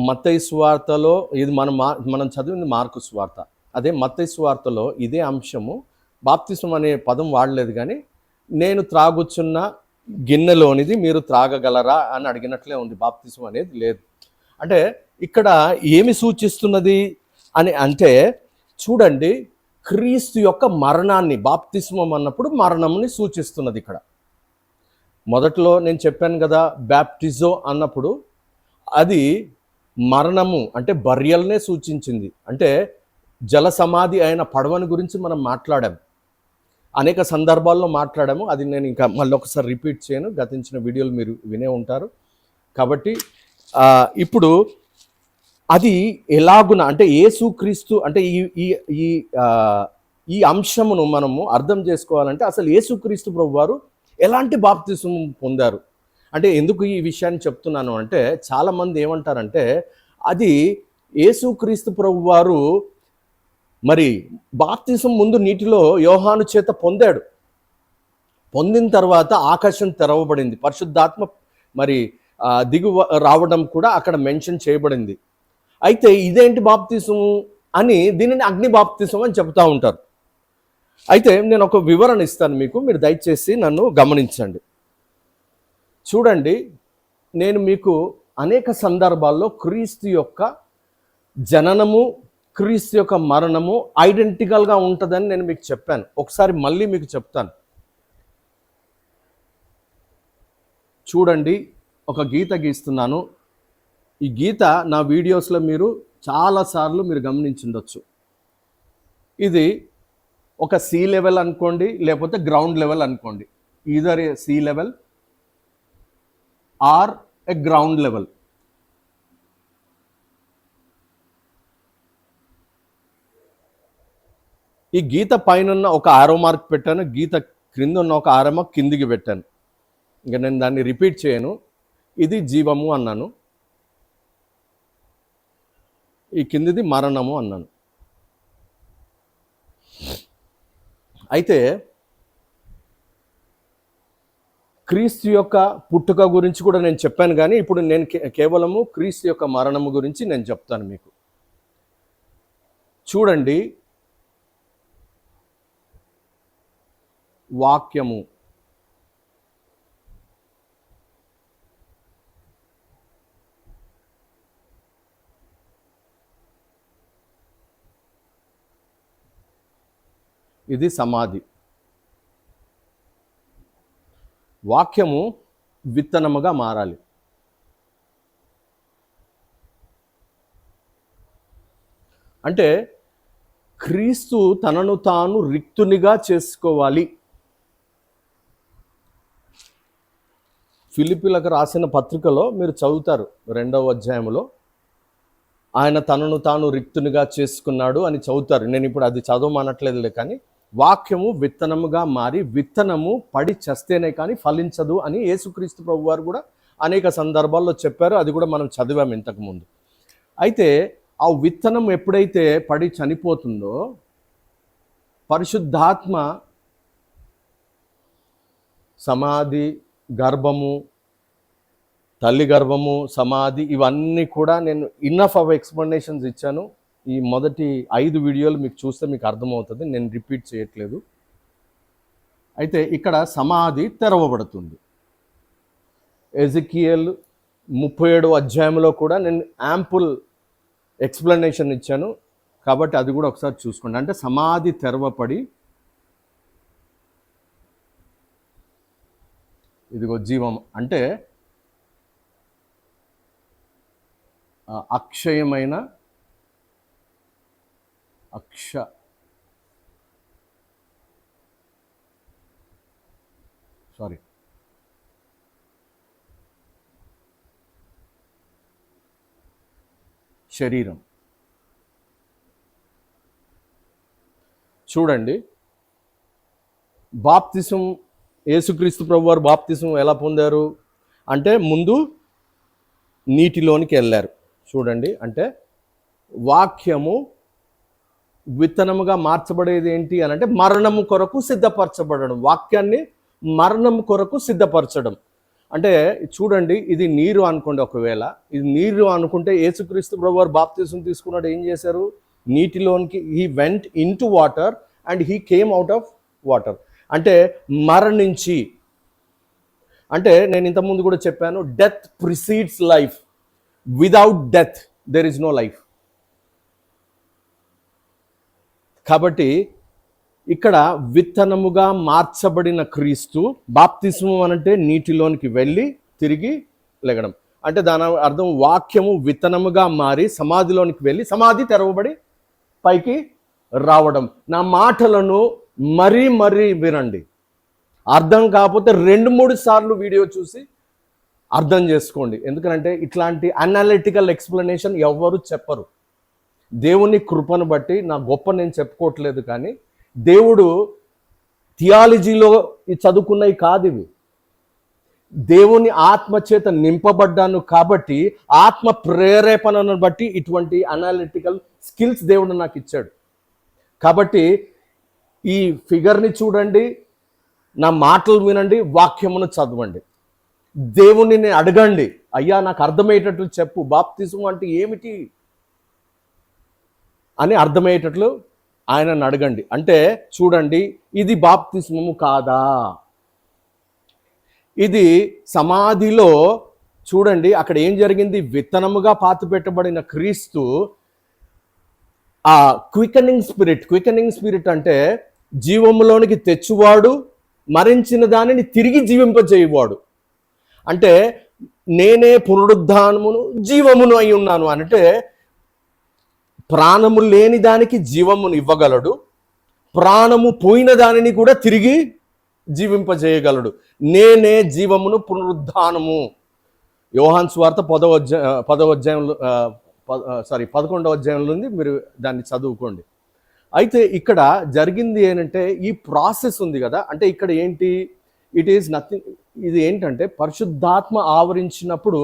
మత్తయి సువార్తలో ఇది మనం చదివింది మార్కు సువార్త. అదే మత్తయి సువార్తలో ఇదే అంశము, బాప్తిస్మం అనే పదం వాడలేదు, కానీ నేను త్రాగుచున్న గిన్నెలోనిది మీరు త్రాగగలరా అని అడిగినట్లే ఉంది. బాప్తిస్మం అనేది లేదు. అంటే ఇక్కడ ఏమి సూచిస్తున్నది అని అంటే, చూడండి, క్రీస్తు యొక్క మరణాన్ని, బాప్తిస్మం అన్నప్పుడు మరణంని సూచిస్తున్నది ఇక్కడ. మొదట్లో నేను చెప్పాను కదా, బ్యాప్టిజో అన్నప్పుడు అది మరణము అంటే బరియల్నే సూచించింది. అంటే జల సమాధి అయిన పడవని గురించి మనం మాట్లాడాము, అనేక సందర్భాల్లో మాట్లాడాము. అది నేను ఇంకా మళ్ళీ ఒకసారి రిపీట్ చేయను, గతించిన వీడియోలు మీరు వినే ఉంటారు. కాబట్టి ఇప్పుడు అది ఎలాగున అంటే యేసుక్రీస్తు అంటే ఈ అంశమును మనము అర్థం చేసుకోవాలంటే అసలు యేసుక్రీస్తు ప్రభువారు ఎలాంటి బాప్తిస్మం పొందారు అంటే, ఎందుకు ఈ విషయాన్ని చెప్తున్నాను అంటే, చాలామంది ఏమంటారంటే అది యేసుక్రీస్తు ప్రభువారు మరి బాప్తిస్మం ముందు నీటిలో యోహాను చేత పొందాడు. పొందిన తర్వాత ఆకాశం తెరవబడింది, పరిశుద్ధాత్మ మరి దిగు రావడం కూడా అక్కడ మెన్షన్ చేయబడింది. అయితే ఇదేంటి బాప్తిస్మం అని దీనిని అగ్ని బాప్తిస్మం అని చెప్తూ ఉంటారు. అయితే నేను ఒక వివరణ ఇస్తాను మీకు, మీరు దయచేసి నన్ను గమనించండి. చూడండి, నేను మీకు అనేక సందర్భాల్లో క్రీస్తు యొక్క జననము, క్రీస్తు యొక్క మరణము ఐడెంటికల్గా ఉంటుందని నేను మీకు చెప్పాను. ఒకసారి మళ్ళీ మీకు చెప్తాను. చూడండి, ఒక గీత గీస్తున్నాను. ఈ గీత నా వీడియోస్లో మీరు చాలాసార్లు మీరు గమనించుండొచ్చు. ఇది ఒక సీ లెవెల్ అనుకోండి, లేకపోతే గ్రౌండ్ లెవెల్ అనుకోండి. Either A sea level or A ground level. ఈ గీత పైన ఒక ఆరో మార్క్ పెట్టాను, గీత క్రింద ఉన్న ఒక ఆరో మార్క్ కిందికి పెట్టాను. ఇంకా నేను దాన్ని రిపీట్ చేయను. ఇది జీవము అన్నాను, ఈ కిందిది మరణము అన్నాను. అయితే క్రీస్తు యొక్క పుట్టుక గురించి కూడా నేను చెప్పాను, కానీ ఇప్పుడు నేను కేవలము క్రీస్తు యొక్క మరణము గురించి నేను చెప్తాను మీకు. చూడండి, వాక్యము. ఇది సమాధి. వాక్యము విత్తనముగా మారాలి. అంటే క్రీస్తు తనను తాను రిక్తునిగా చేసుకోవాలి. ఫిలిప్పీలకు రాసిన పత్రికలో మీరు చదువుతారు 2వ అధ్యాయంలో ఆయన తనను తాను రిక్తునిగా చేసుకున్నాడు అని చదువుతారు. నేను ఇప్పుడు అది చదవమనట్లేదులే, కానీ వాక్యము విత్తనముగా మారి విత్తనము పడి చస్తేనే కానీ ఫలించదు అని యేసుక్రీస్తు ప్రభు వారు కూడా అనేక సందర్భాల్లో చెప్పారు. అది కూడా మనం చదివాము ఇంతకుముందు. అయితే ఆ విత్తనం ఎప్పుడైతే పడి చనిపోతుందో పరిశుద్ధాత్మ సమాధి, గర్భము, తల్లి గర్భము, సమాధి, ఇవన్నీ కూడా నేను ఇన్నఫ్ ఆఫ్ ఎక్స్ప్లెనేషన్స్ ఇచ్చాను. ఈ మొదటి 5 వీడియోలు మీకు చూస్తే మీకు అర్థమవుతుంది, నేను రిపీట్ చేయట్లేదు. అయితే ఇక్కడ సమాధి తెరవబడుతుంది. ఎజికియల్ 37వ అధ్యాయంలో కూడా నేను యాంపుల్ ఎక్స్ప్లెనేషన్ ఇచ్చాను, కాబట్టి అది కూడా ఒకసారి చూసుకోండి. అంటే సమాధి తెరవపడి ఇదిగో జీవం అంటే అక్షయమైన శరీరం. చూడండి, బాప్తిసం యేసుక్రీస్తు ప్రభువారు బాప్తిసం ఎలా పొందారు అంటే ముందు నీటిలోనికి వెళ్ళారు. చూడండి, అంటే వాక్యము విత్తనముగా మార్చబడేది ఏంటి అని అంటే మరణము కొరకు సిద్ధపరచబడడం. వాక్యాన్ని మరణము కొరకు సిద్ధపరచడం అంటే చూడండి, ఇది నీరు అనుకోండి. ఒకవేళ ఇది నీరు అనుకుంటే యేసుక్రీస్తు ప్రభువారు బాప్తిసం తీసుకున్నాడు, ఏం చేశారు? నీటిలోనికి he went into water and he came out of water. అంటే మరణించి, అంటే నేను ఇంతకుముందు కూడా చెప్పాను, death precedes life, without death there is no life. కాబట్టి ఇక్కడ విత్తనముగా మార్చబడిన క్రీస్తు, బాప్తిస్మం అనంటే నీటిలోనికి వెళ్ళి తిరిగి లెగడం. అంటే దాని అర్థం వాక్యము విత్తనముగా మారి సమాధిలోనికి వెళ్ళి సమాధి తెరవబడి పైకి రావడం. నా మాటలను మరీ మరీ వినండి. అర్థం కాకపోతే 2-3 సార్లు వీడియో చూసి అర్థం చేసుకోండి. ఎందుకంటే ఇట్లాంటి అనాలిటికల్ ఎక్స్ప్లెనేషన్ ఎవ్వరు చెప్పరు. దేవుని కృపను బట్టి నా గొప్ప నేను చెప్పుకోవట్లేదు, కానీ దేవుడు థియాలజీలో చదువుకున్నవి కాదు ఇవి. దేవుని ఆత్మ చేత నింపబడ్డాను కాబట్టి ఆత్మ ప్రేరేపణను బట్టి ఇటువంటి అనాలిటికల్ స్కిల్స్ దేవుడు నాకు ఇచ్చాడు. కాబట్టి ఈ ఫిగర్ని చూడండి, నా మాటలు వినండి, వాక్యమును చదవండి, దేవుని అడగండి, అయ్యా నాకు అర్థమయ్యేటట్లు చెప్పు, బాప్తిజం అంటే ఏమిటి అని అర్థమయ్యేటట్లు ఆయనను అడగండి. అంటే చూడండి, ఇది బాప్తిస్మము కాదా? ఇది సమాధిలో చూడండి అక్కడ ఏం జరిగింది? విత్తనముగా పాతిపెట్టబడిన క్రీస్తు ఆ క్వికనింగ్ స్పిరిట్ అంటే జీవములోనికి తెచ్చువాడు, మరించిన దానిని తిరిగి జీవింపజేయువాడు. అంటే నేనే పునరుద్ధానమును జీవమును అయి ఉన్నాను అంటే ప్రాణము లేని దానికి జీవమును ఇవ్వగలడు, ప్రాణము పోయిన దానిని కూడా తిరిగి జీవింపజేయగలడు. నేనే జీవమును పునరుద్ధానము. యోహాను సువార్త 11వ అధ్యాయంలో ఉంది, మీరు దాన్ని చదువుకోండి. అయితే ఇక్కడ జరిగింది ఏంటంటే ఈ ప్రాసెస్ ఉంది కదా, అంటే ఇక్కడ ఏంటి? It is nothing. ఇది ఏంటంటే పరిశుద్ధాత్మ ఆవరించినప్పుడు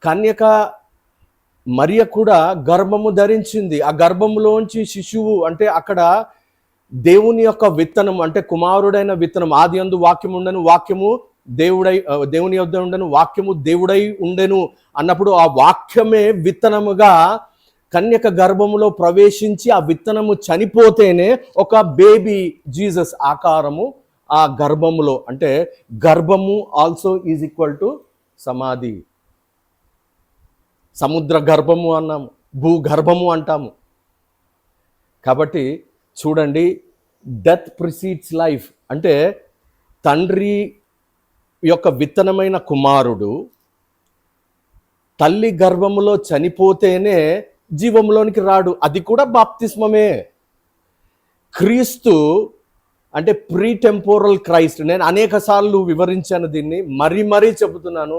కన్యక మరియ కూడా గర్భము ధరించింది. ఆ గర్భములోంచి శిశువు అంటే అక్కడ దేవుని యొక్క విత్తనం అంటే కుమారుడైన విత్తనం. ఆది యందు వాక్యం ఉండెను, వాక్యము దేవుని యొద్ద ఉండెను, వాక్యము దేవుడై ఉండెను అన్నప్పుడు ఆ వాక్యమే విత్తనముగా కన్యక గర్భములో ప్రవేశించి ఆ విత్తనము చనిపోతేనే ఒక బేబీ జీసస్ ఆకారము ఆ గర్భములో, అంటే గర్భము ఆల్సో ఈజ్ ఈక్వల్ టు సమాధి. సముద్ర గర్భము అన్నాము, భూగర్భము అంటాము. కాబట్టి చూడండి, డెత్ ప్రిసీడ్స్ లైఫ్ అంటే తండ్రి యొక్క విత్తనమైన కుమారుడు తల్లి గర్భములో చనిపోతేనే జీవంలోనికి రాడు. అది కూడా బాప్తిస్మమే. క్రీస్తు అంటే ప్రీ టెంపోరల్ క్రైస్ట్. నేను అనేక సార్లు వివరించాను దీన్ని, మరీ చెబుతున్నాను,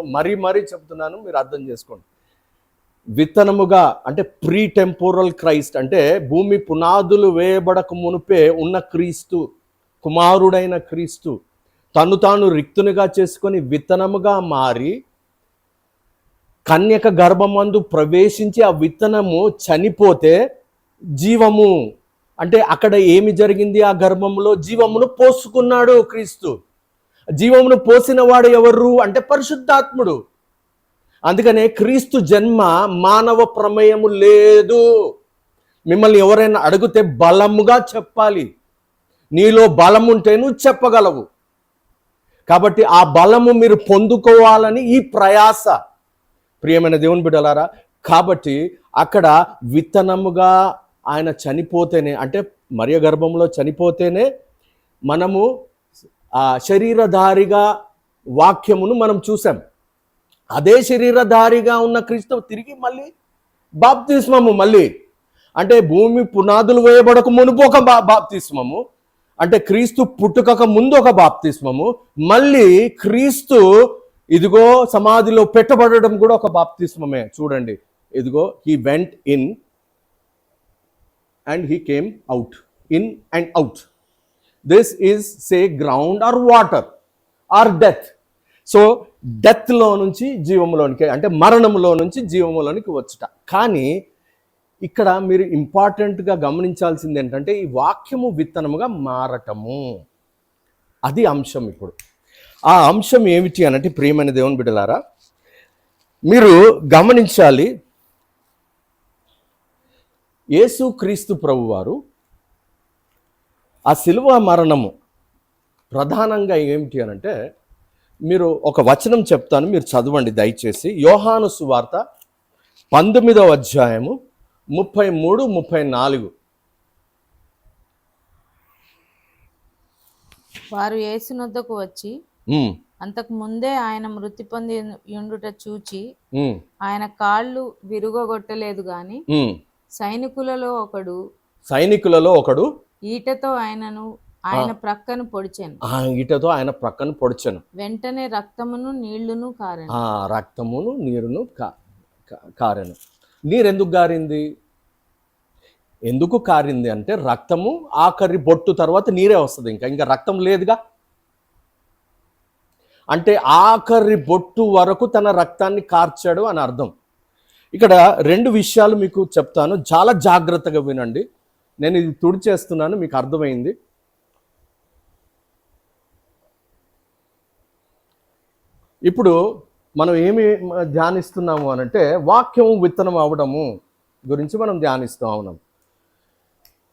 మీరు అర్థం చేసుకోండి. విత్తనముగా అంటే ప్రీ టెంపోరల్ క్రైస్ట్ అంటే భూమి పునాదులు వేయబడక మునుపే ఉన్న క్రీస్తు, కుమారుడైన క్రీస్తు తను తాను రిక్తునిగా చేసుకొని విత్తనముగా మారి కన్యక గర్భమందు ప్రవేశించి ఆ విత్తనము చనిపోతే జీవము, అంటే అక్కడ ఏమి జరిగింది? ఆ గర్భంలో జీవమును పోసుకున్నాడు క్రీస్తు. జీవమును పోసిన వాడు ఎవరు అంటే పరిశుద్ధాత్ముడు. అందుకనే క్రీస్తు జన్మ మానవ ప్రమేయము లేదు. మిమ్మల్ని ఎవరైనా అడిగితే బలముగా చెప్పాలి. నీలో బలం ఉంటే నువ్వు చెప్పగలవు. కాబట్టి ఆ బలము మీరు పొందుకోవాలని ఈ ప్రయాస, ప్రియమైన దేవుని బిడ్డలారా. కాబట్టి అక్కడ విత్తనముగా ఆయన చనిపోతేనే, అంటే మరియ గర్భంలో చనిపోతేనే మనము ఆ శరీరధారిగా వాక్యమును మనం చూసాం. అదే శరీరధారిగా ఉన్న క్రీస్తు తిరిగి మళ్ళీ బాప్తిస్మము, మళ్ళీ అంటే భూమి పునాదులు వేయబడక మునుపు ఒక బాప్తిస్మము, అంటే క్రీస్తు పుట్టుకక ముందు ఒక బాప్తిస్మము, మళ్ళీ క్రీస్తు ఇదిగో సమాధిలో పెట్టబడడం కూడా ఒక బాప్తిస్మమే. చూడండి, ఇదిగో he went in and he came out, in and out. This is say ground or water or death. So డెత్లో నుంచి జీవములోనికి, అంటే మరణంలో నుంచి జీవములోనికి వచ్చుట. కానీ ఇక్కడ మీరు ఇంపార్టెంట్గా గమనించాల్సింది ఏంటంటే ఈ వాక్యము విత్తనముగా మారటము, అది అంశం. ఇప్పుడు ఆ అంశం ఏమిటి అనంటే, ప్రియమైన దేవుని బిడ్డలారా, మీరు గమనించాలి. యేసు క్రీస్తు ప్రభువారు ఆ శిలువ మరణము ప్రధానంగా ఏమిటి అనంటే, మీరు ఒక వచనం చెప్తాను, మీరు చదవండి దయచేసి. యోహాను సువార్త 19వ అధ్యాయము 33, 34. వారు యేసునొద్దకు వచ్చి అంతకు ముందే ఆయన మృతి పొంది యుండుట చూచి ఆయన కాళ్ళు విరుగొట్టలేదు గాని సైనికులలో ఒకడు ఈటతో ఆయన ప్రక్కను పొడిచెను. వెంటనే రక్తమును నీళ్లును కారెను. నీరెందుకు గారింది? ఎందుకు కారింది అంటే, రక్తము ఆఖరి బొట్టు తర్వాత నీరే వస్తుంది. ఇంకా రక్తం లేదుగా. అంటే ఆఖరి బొట్టు వరకు తన రక్తాన్ని కార్చాడు అని అర్థం. ఇక్కడ 2 విషయాలు మీకు చెప్తాను, చాలా జాగ్రత్తగా వినండి. నేను ఇది తుడిచేస్తున్నాను, మీకు అర్థమైంది. ఇప్పుడు మనం ఏమి ధ్యానిస్తున్నాము అనంటే, వాక్యము విత్తనం అవడము గురించి మనం ధ్యానిస్తూ ఉన్నాం.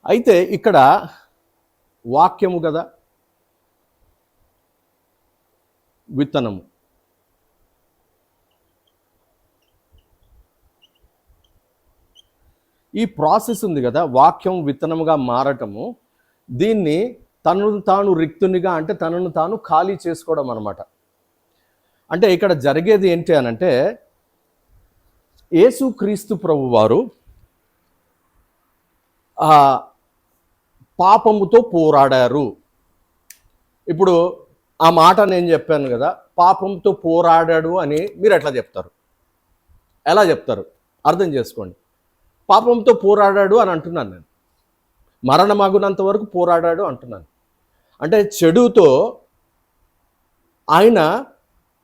అయితే ఇక్కడ వాక్యము కదా విత్తనము. ఈ ప్రాసెస్ ఉంది కదా, వాక్యం విత్తనముగా మారటము, దీన్ని తనను తాను రిక్తునిగా, అంటే తనను తాను ఖాళీ చేసుకోవడం అన్నమాట. అంటే ఇక్కడ జరిగేది ఏంటి అనంటే, యేసు క్రీస్తు ప్రభు వారు పాపముతో పోరాడారు. ఇప్పుడు ఆ మాట నేను చెప్పాను కదా, పాపంతో పోరాడాడు అని మీరు ఎట్లా చెప్తారు? ఎలా చెప్తారు? అర్థం చేసుకోండి. పాపంతో పోరాడాడు అని అంటున్నాను నేను, మరణమగునంత వరకు పోరాడాడు అంటున్నాను. అంటే చెడుతో ఆయన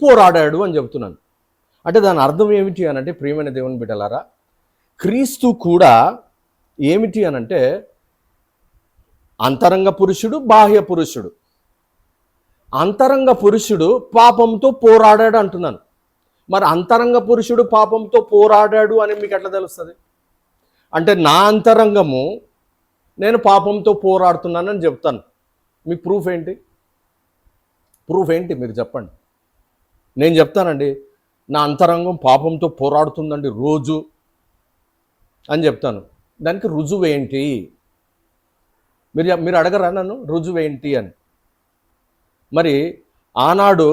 పోరాడాడు అని చెబుతున్నాను. అంటే దాని అర్థం ఏమిటి అనంటే, ప్రియమైన దేవుని బిడ్డలారా, క్రీస్తు కూడా ఏమిటి అనంటే అంతరంగ పురుషుడు, బాహ్య పురుషుడు. అంతరంగ పురుషుడు పాపంతో పోరాడాడు అంటున్నాను. మరి అంతరంగ పురుషుడు పాపంతో పోరాడాడు అని మీకు ఎట్లా తెలుస్తుంది? అంటే నా అంతరంగము నేను పాపంతో పోరాడుతున్నానని చెప్తాను. మీకు ప్రూఫ్ ఏంటి? ప్రూఫ్ ఏంటి మీరు చెప్పండి. నేను చెప్తానండి, నా అంతరంగం పాపంతో పోరాడుతుందండి రోజు అని చెప్తాను. దానికి రుజువు ఏంటి? మీరు అడగరా నన్ను రుజువు ఏంటి అని? మరి ఆనాడు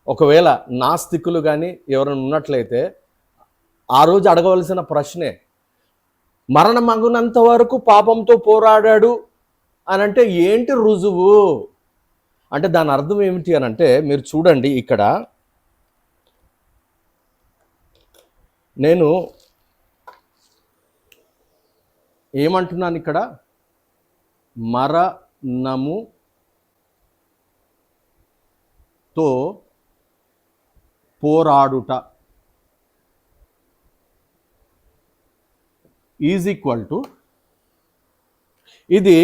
ఒకవేళ నాస్తికులు కానీ ఎవరైనా ఉన్నట్లయితే ఆ రోజు అడగవలసిన ప్రశ్నే, మరణమగునంత వరకు పాపంతో పోరాడాడు అని అంటే ఏంటి రుజువు? అంటే దాని అర్థం ఏమిటి అని అంటే, మీరు చూడండి ఇక్కడ నేను ఏమంటున్నాను, ఇక్కడ మరణముతో పోరాడుట ఈజ్ ఈక్వల్ టు, ఇది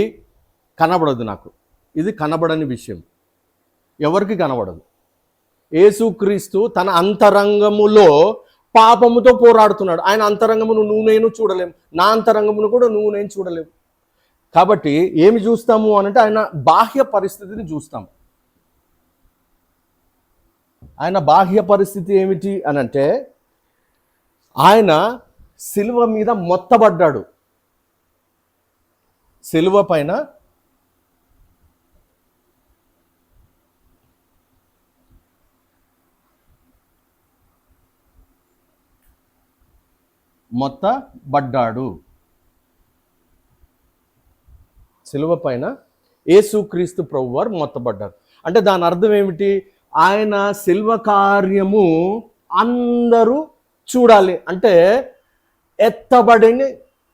కనబడదు నాకు, ఇది కనబడని విషయం, ఎవరికి కనబడదు. యేసుక్రీస్తు తన అంతరంగములో పాపముతో పోరాడుతున్నాడు. ఆయన అంతరంగమును నువ్వు నేను చూడలేము, నా అంతరంగమును కూడా నువ్వు నేను చూడలేము. కాబట్టి ఏమి చూస్తాము అనంటే ఆయన బాహ్య పరిస్థితిని చూస్తాం. ఆయన బాహ్య పరిస్థితి ఏమిటి అనంటే, ఆయన సిలువ మీద మొత్తబడ్డాడు. సిలువ పైన మొత్తబడ్డాడు. సిలువ పైన యేసుక్రీస్తు ప్రభువారు మొత్తబడ్డారు. అంటే దాని అర్థం ఏమిటి? ఆయన సిలువ కార్యము అందరూ చూడాలి, అంటే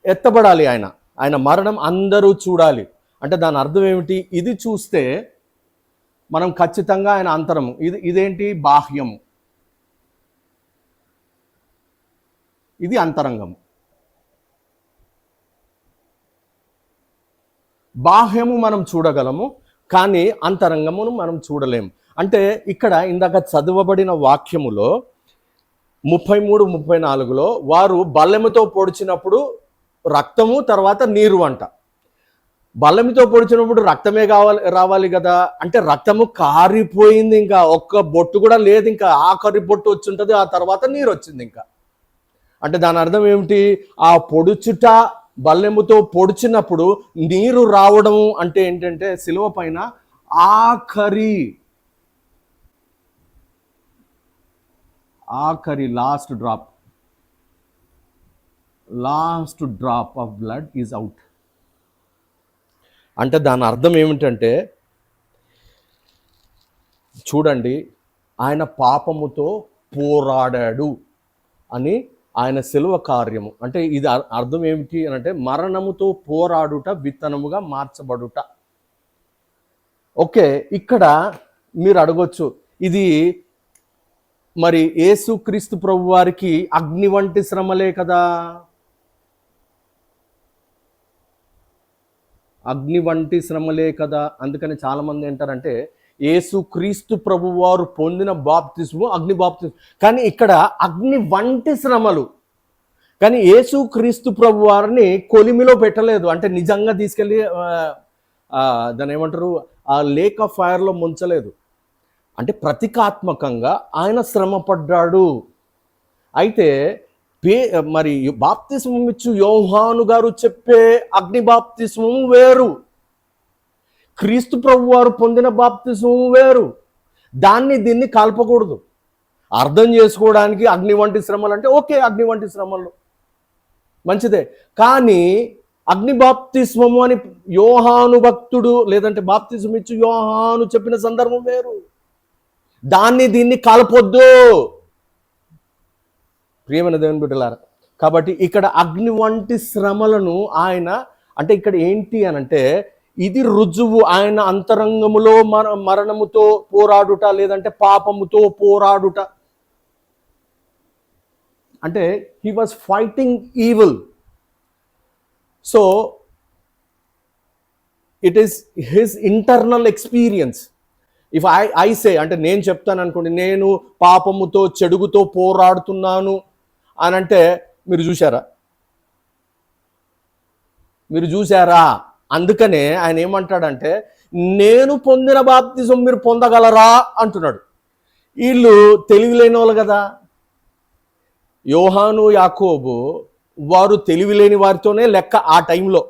ఎత్తబడాలి. ఆయన మరణం అందరూ చూడాలి. అంటే దాని అర్థం ఏమిటి? ఇది చూస్తే మనం ఖచ్చితంగా ఆయన అంతరము, ఇదేంటి? బాహ్యము, ఇది అంతరంగము. బాహ్యము మనం చూడగలము, కానీ అంతరంగమును మనం చూడలేము. అంటే ఇక్కడ ఇందాక చదవబడిన వాక్యములో 33, 34లో వారు బల్లెముతో పొడిచినప్పుడు రక్తము, తర్వాత నీరు అంట. బల్లెముతో పొడిచినప్పుడు రక్తమే రావాలి కదా, అంటే రక్తము కారిపోయింది, ఇంకా ఒక్క బొట్టు కూడా లేదు, ఇంకా ఆఖరి బొట్టు వచ్చి ఉంటుంది, ఆ తర్వాత నీరు వచ్చింది ఇంకా. అంటే దాని అర్థం ఏమిటి? ఆ పొడుచుట, బల్లెముతో పొడిచినప్పుడు నీరు రావడం అంటే ఏంటంటే, సిలువ పైన ఆఖరి last drop of blood is out. అంటే దాని అర్థం ఏమిటంటే, చూడండి, ఆయన పాపముతో పోరాడాడు అని ఆయన సిలువ కార్యము. అంటే ఇది అర్థం ఏమిటి అని అంటే, మరణముతో పోరాడుట విత్తనముగా మార్చబడుట. ఓకే, ఇక్కడ మీరు అడగొచ్చు, ఇది మరి యేసుక్రీస్తు ప్రభు వారికి అగ్ని వంటి శ్రమలే కదా, అగ్ని వంటి శ్రమలే కదా. అందుకని చాలామంది ఏంటారంటే, యేసుక్రీస్తు ప్రభు వారు పొందిన బాప్తిస్ము అగ్ని బాప్తిస్ము, కానీ ఇక్కడ అగ్ని వంటి శ్రమలు. కానీ యేసుక్రీస్తు ప్రభు వారిని కొలిమిలో పెట్టలేదు, అంటే నిజంగా తీసుకెళ్ళి దాన్ని ఏమంటారు, ఆ లేక్ ఆఫ్ ఫైర్లో ముంచలేదు. అంటే ప్రతీకాత్మకంగా ఆయన శ్రమ పడ్డాడు. అయితే మరి బాప్తిస్మం ఇచ్చు యోహాను గారు చెప్పే అగ్ని బాప్తిస్మం వేరు, క్రీస్తు ప్రభు వారు పొందిన బాప్తిస్మం వేరు. దీన్ని కలపకూడదు. అర్థం చేసుకోవడానికి అగ్ని వంటి శ్రమలు అంటే ఓకే, అగ్ని వంటి శ్రమలు మంచిదే, కానీ అగ్ని బాప్తిస్మము అని యోహాను భక్తుడు లేదంటే బాప్తిస్మం ఇచ్చు యోహాను చెప్పిన సందర్భం వేరు. దీన్ని కలపొద్దు ప్రియమైన దేవుని బిడ్డలారా. కాబట్టి ఇక్కడ అగ్ని వంటి శ్రమలను ఆయన, అంటే ఇక్కడ ఏంటి అని అంటే, ఇది రుజువు ఆయన అంతరంగములో మరణముతో పోరాడుట లేదంటే పాపముతో పోరాడుట. అంటే he was fighting evil. So it is his internal experience. If I say, అంటే నేను చెప్తాను అనుకోండి, నేను పాపముతో చెడుగుతో పోరాడుతున్నాను అని అంటే, మీరు చూశారా? అందుకనే ఆయన ఏమంటాడంటే, నేను పొందిన బాప్తిజం మీరు పొందగలరా అంటున్నాడు. వీళ్ళు తెలివిలేని వాళ్ళు కదా, యోహాను యాకోబు వారు తెలివిలేని వారితోనే లెక్క ఆ టైంలో,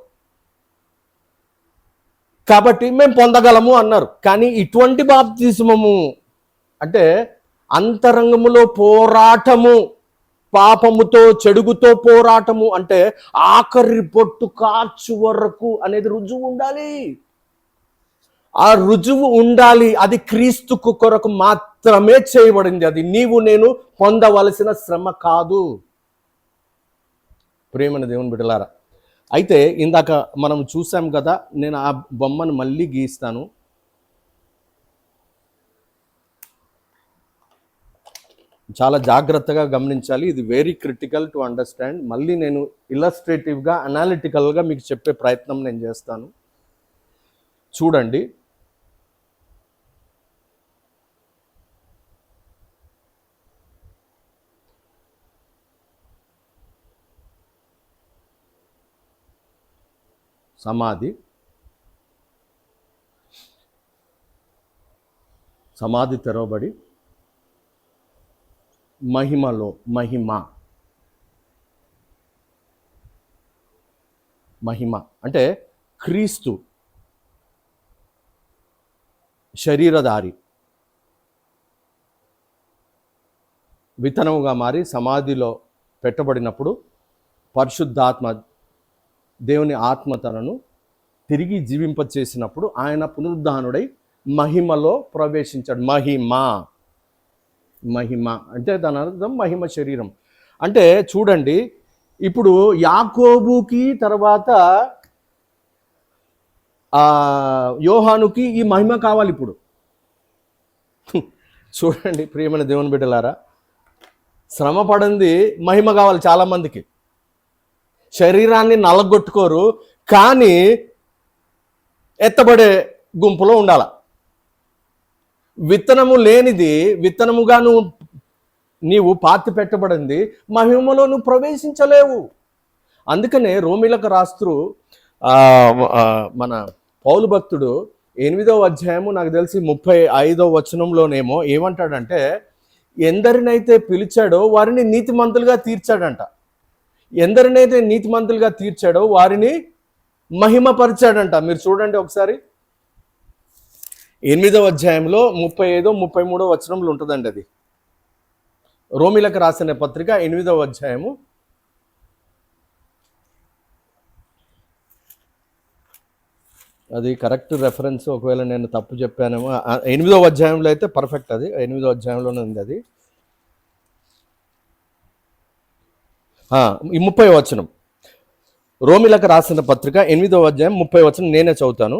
కాబట్టి మేము పొందగలము అన్నారు. కానీ ఇటువంటి బాప్తిజమము అంటే అంతరంగములో పోరాటము, పాపముతో చెడుగుతో పోరాటము, అంటే ఆఖరి పొట్టు కార్చు వరకు అనేది రుజువు ఉండాలి. ఆ రుజువు ఉండాలి. అది క్రీస్తుకు కొరకు మాత్రమే చేయబడింది. అది నీవు నేను పొందవలసిన శ్రమ కాదు. ప్రేమన దేవుని బిడ్డలారా, అయితే ఇందాక మనం చూసాం కదా, నేను ఆ బొమ్మను మళ్ళీ గీస్తాను. చాలా జాగ్రత్తగా గమనించాలి. ఇది వెరీ క్రిటికల్ టు అండర్స్టాండ్. మళ్ళీ నేను ఇలస్ట్రేటివ్గా, అనాలిటికల్గా మీకు చెప్పే ప్రయత్నం నేను చేస్తాను. చూడండి, సమాధి తెరవబడి మహిమలో మహిమ అంటే క్రీస్తు శరీరధారి విత్తనముగా మారి సమాధిలో పెట్టబడినప్పుడు పరిశుద్ధాత్మ దేవుని ఆత్మ తనను తిరిగి జీవింపచేసినప్పుడు ఆయన పునరుద్ధానుడై మహిమలో ప్రవేశించాడు. మహిమ అంటే దాని అర్థం మహిమ శరీరం. అంటే చూడండి, ఇప్పుడు యాకోబుకి తర్వాత యోహానుకి ఈ మహిమ కావాలి. ఇప్పుడు చూడండి ప్రియమైన దేవుని బిడ్డలారా, శ్రమ పడింది మహిమ కావాలి. చాలామందికి శరీరాన్ని నలగొట్టుకోరు, కానీ ఎత్తబడే గుంపులో ఉండాల. విత్తనము లేనిది విత్తనముగా నీవు పాతి పెట్టబడింది, మహిమలో నువ్వు ప్రవేశించలేవు. అందుకనే రోమిలకు రాస్తూ మన పౌలు భక్తుడు 8వ అధ్యాయము నాకు తెలిసి 35వ వచనంలోనేమో ఏమంటాడంటే, ఎందరినైతే పిలిచాడో వారిని నీతిమంతులుగా తీర్చాడంట. ఎందరినైతే నీతిమంతులుగా తీర్చాడో వారిని మహిమపరిచాడంట. మీరు చూడండి ఒకసారి 8వ అధ్యాయంలో 35, 33 వచనంలో ఉంటుందండి. అది రోమిలకు రాసిన పత్రిక 8వ అధ్యాయము అది కరెక్ట్ రెఫరెన్స్. ఒకవేళ నేను తప్పు చెప్పానేమో. 8వ అధ్యాయంలో అయితే పర్ఫెక్ట్, అది 8వ అధ్యాయంలోనే ఉంది. అది 30వ వచనం, రోమిలకు రాసిన పత్రిక 8వ అధ్యాయం 30వ వచనం నేనే చదువుతాను.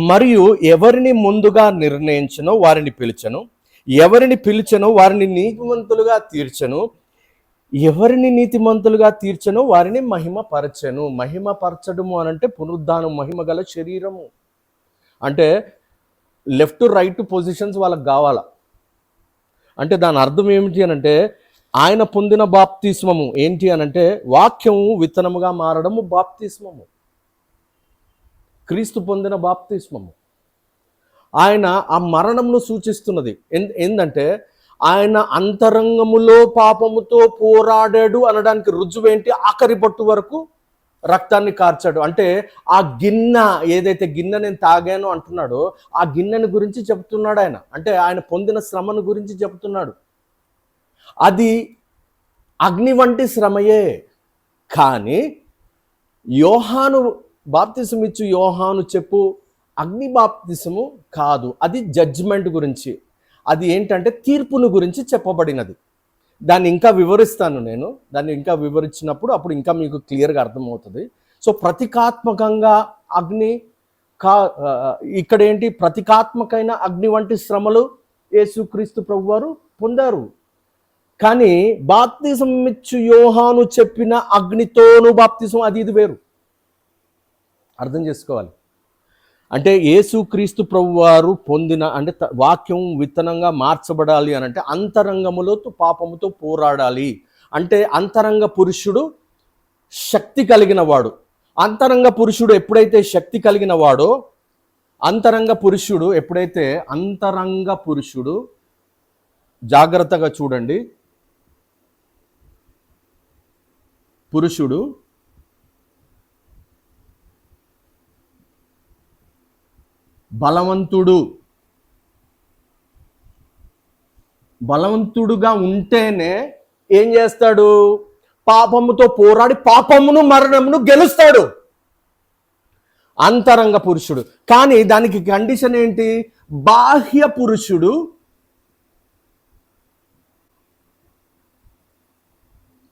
మరియు ఎవరిని ముందుగా నిర్ణయించనో వారిని పిలిచెను, ఎవరిని పిలిచెనో వారిని నీతిమంతులుగా తీర్చెను, ఎవరిని నీతిమంతులుగా తీర్చెనో వారిని మహిమపరచెను. మహిమపరచడము అనంటే పునరుద్ధానం, మహిమ గల శరీరము అంటే లెఫ్ట్ రైట్ పొజిషన్స్ వాళ్ళకి కావాలా. అంటే దాని అర్థం ఏమిటి అనంటే, ఆయన పొందిన బాప్తిస్మము ఏంటి అనంటే వాక్యము విత్తనముగా మారడము బాప్తిస్మము. క్రీస్తు పొందిన బాప్తిస్మము ఆయన ఆ మరణంను సూచిస్తున్నది. ఏంటంటే ఆయన అంతరంగములో పాపముతో పోరాడాడు అనడానికి రుజువేంటి? ఆఖరి పొట్టు వరకు రక్తాన్ని కార్చాడు. అంటే ఆ గిన్నె, ఏదైతే గిన్నె నేను తాగానో అంటున్నాడో ఆ గిన్నెని గురించి చెప్తున్నాడు ఆయన. అంటే ఆయన పొందిన శ్రమను గురించి చెప్తున్నాడు. అది అగ్ని వంటి శ్రమయే, కానీ యోహాను బాప్తిసం ఇచ్చు యోహాను చెప్పు అగ్ని బాప్తిసము కాదు. అది జడ్జిమెంట్ గురించి, అది ఏంటంటే తీర్పును గురించి చెప్పబడినది. దాన్ని ఇంకా వివరిస్తాను నేను. దాన్ని ఇంకా వివరించినప్పుడు అప్పుడు ఇంకా మీకు క్లియర్గా అర్థమవుతుంది. సో ప్రతీకాత్మకంగా అగ్ని ఇక్కడ ఏంటి? ప్రతీకాత్మకమైన అగ్ని వంటి శ్రమలు యేసుక్రీస్తు ప్రభువారు పొందారు. కానీ బాప్తిసం ఇచ్చు యోహాను చెప్పిన అగ్నితోను బాప్తిసం అది ఇది వేరు. అర్థం చేసుకోవాలి. అంటే యేసుక్రీస్తు ప్రభువారు పొందిన, అంటే వాక్యం విత్తనంగా మార్చబడాలి అని అంటే అంతరంగములో పాపముతో పోరాడాలి. అంటే అంతరంగ పురుషుడు శక్తి కలిగిన వాడు. అంతరంగ పురుషుడు ఎప్పుడైతే శక్తి కలిగిన వాడో అంతరంగ పురుషుడు ఎప్పుడైతే అంతరంగ పురుషుడు, జాగ్రత్తగా చూడండి, పురుషుడు బలవంతుడుగా ఉంటేనే ఏం చేస్తాడు? పాపముతో పోరాడి పాపమును మరణమును గెలుస్తాడు అంతరంగ పురుషుడు. కానీ దానికి కండిషన్ ఏంటి? బాహ్య పురుషుడు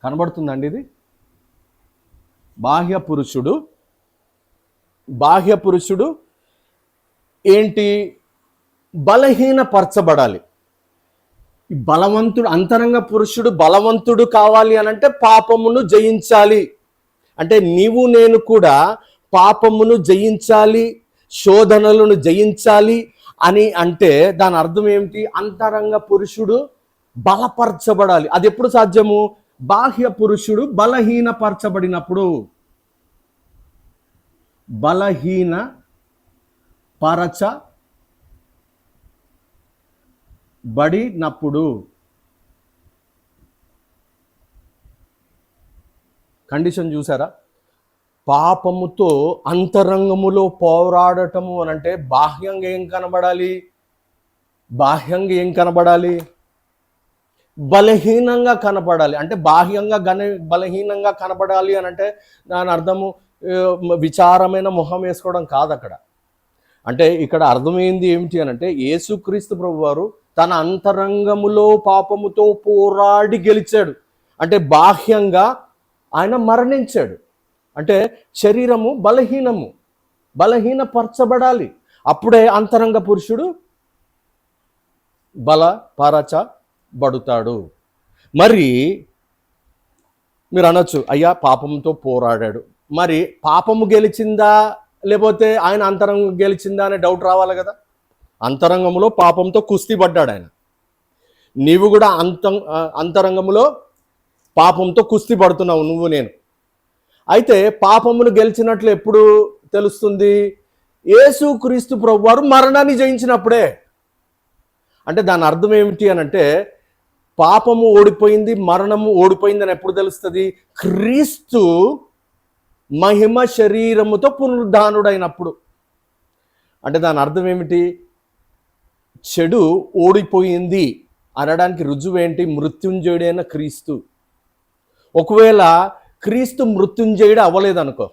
కనబడుతుందండి ఇది. బాహ్య పురుషుడు ఏంటి? బలహీనపరచబడాలి. బలవంతుడు, అంతరంగ పురుషుడు బలవంతుడు కావాలి అనంటే పాపమును జయించాలి. అంటే నీవు నేను కూడా పాపమును జయించాలి, శోధనలను జయించాలి అని అంటే దాని అర్థం ఏమిటి? అంతరంగ పురుషుడు బలపరచబడాలి. అది ఎప్పుడు సాధ్యము? బాహ్య పురుషుడు బలహీనపరచబడినప్పుడు. బలహీనపరచబడినప్పుడు. కండిషన్ చూసారా? పాపముతో అంతరంగములో పోరాడటము అనంటే బాహ్యంగా ఏం కనబడాలి? బలహీనంగా కనపడాలి. అంటే బాహ్యంగా బలహీనంగా కనపడాలి అని అంటే దాని అర్థము విచారమైన మొహం వేసుకోవడం కాదు అక్కడ. అంటే ఇక్కడ అర్థమైంది ఏమిటి అనంటే యేసుక్రీస్తు ప్రభువారు తన అంతరంగములో పాపముతో పోరాడి గెలిచాడు. అంటే బాహ్యంగా ఆయన మరణించాడు. అంటే శరీరము బలహీనపరచబడాలి. అప్పుడే అంతరంగ పురుషుడు బలపరచబడుతాడు. మరి మీరు అనొచ్చు, అయ్యా పాపంతో పోరాడాడు, మరి పాపము గెలిచిందా లేకపోతే ఆయన అంతరంగం గెలిచిందా అనే డౌట్ రావాలి కదా. అంతరంగంలో పాపంతో కుస్తీ పడ్డాడు ఆయన. నీవు కూడా అంతరంగంలో పాపంతో కుస్తీ పడుతున్నావు నువ్వు నేను. అయితే పాపమును గెలిచినట్లు ఎప్పుడు తెలుస్తుంది? యేసుక్రీస్తు ప్రభువారు మరణాన్ని జయించినప్పుడే. అంటే దాని అర్థం ఏమిటి అనంటే పాపము ఓడిపోయింది, మరణము ఓడిపోయింది అని ఎప్పుడు తెలుస్తుంది? క్రీస్తు మహిమ శరీరముతో పునరుద్ధానుడైనప్పుడు. అంటే దాని అర్థం ఏమిటి? చెడు ఓడిపోయింది అనడానికి రుజువు ఏంటి? మృత్యుంజయుడైన క్రీస్తు. ఒకవేళ క్రీస్తు మృత్యుంజయుడు అవ్వలేదనుకో,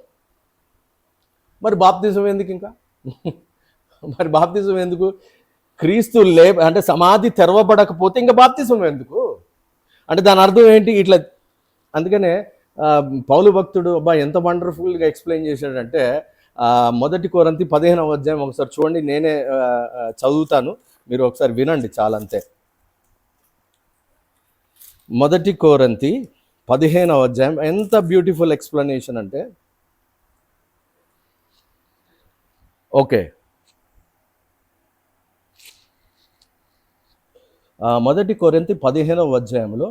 మరి బాప్తిజం ఎందుకు? మరి బాప్తిజం ఎందుకు? క్రీస్తు అంటే సమాధి తెరవబడకపోతే ఇంకా బాప్తిజం ఎందుకు? అంటే దాని అర్థం ఏంటి? ఇట్లా. అందుకనే పౌలు భక్తుడు ఎంత వండర్ఫుల్గా ఎక్స్ప్లెయిన్ చేశాడంటే 1 కొరింథీ 15వ అధ్యాయం ఒకసారి చూడండి. నేనే చదువుతాను, మీరు ఒకసారి వినండి చాలంతే. 1 కొరింథీ 15వ అధ్యాయం ఎంత బ్యూటిఫుల్ ఎక్స్ప్లెనేషన్ అంటే, ఓకే 1 కొరింథీ 15వ అధ్యాయంలో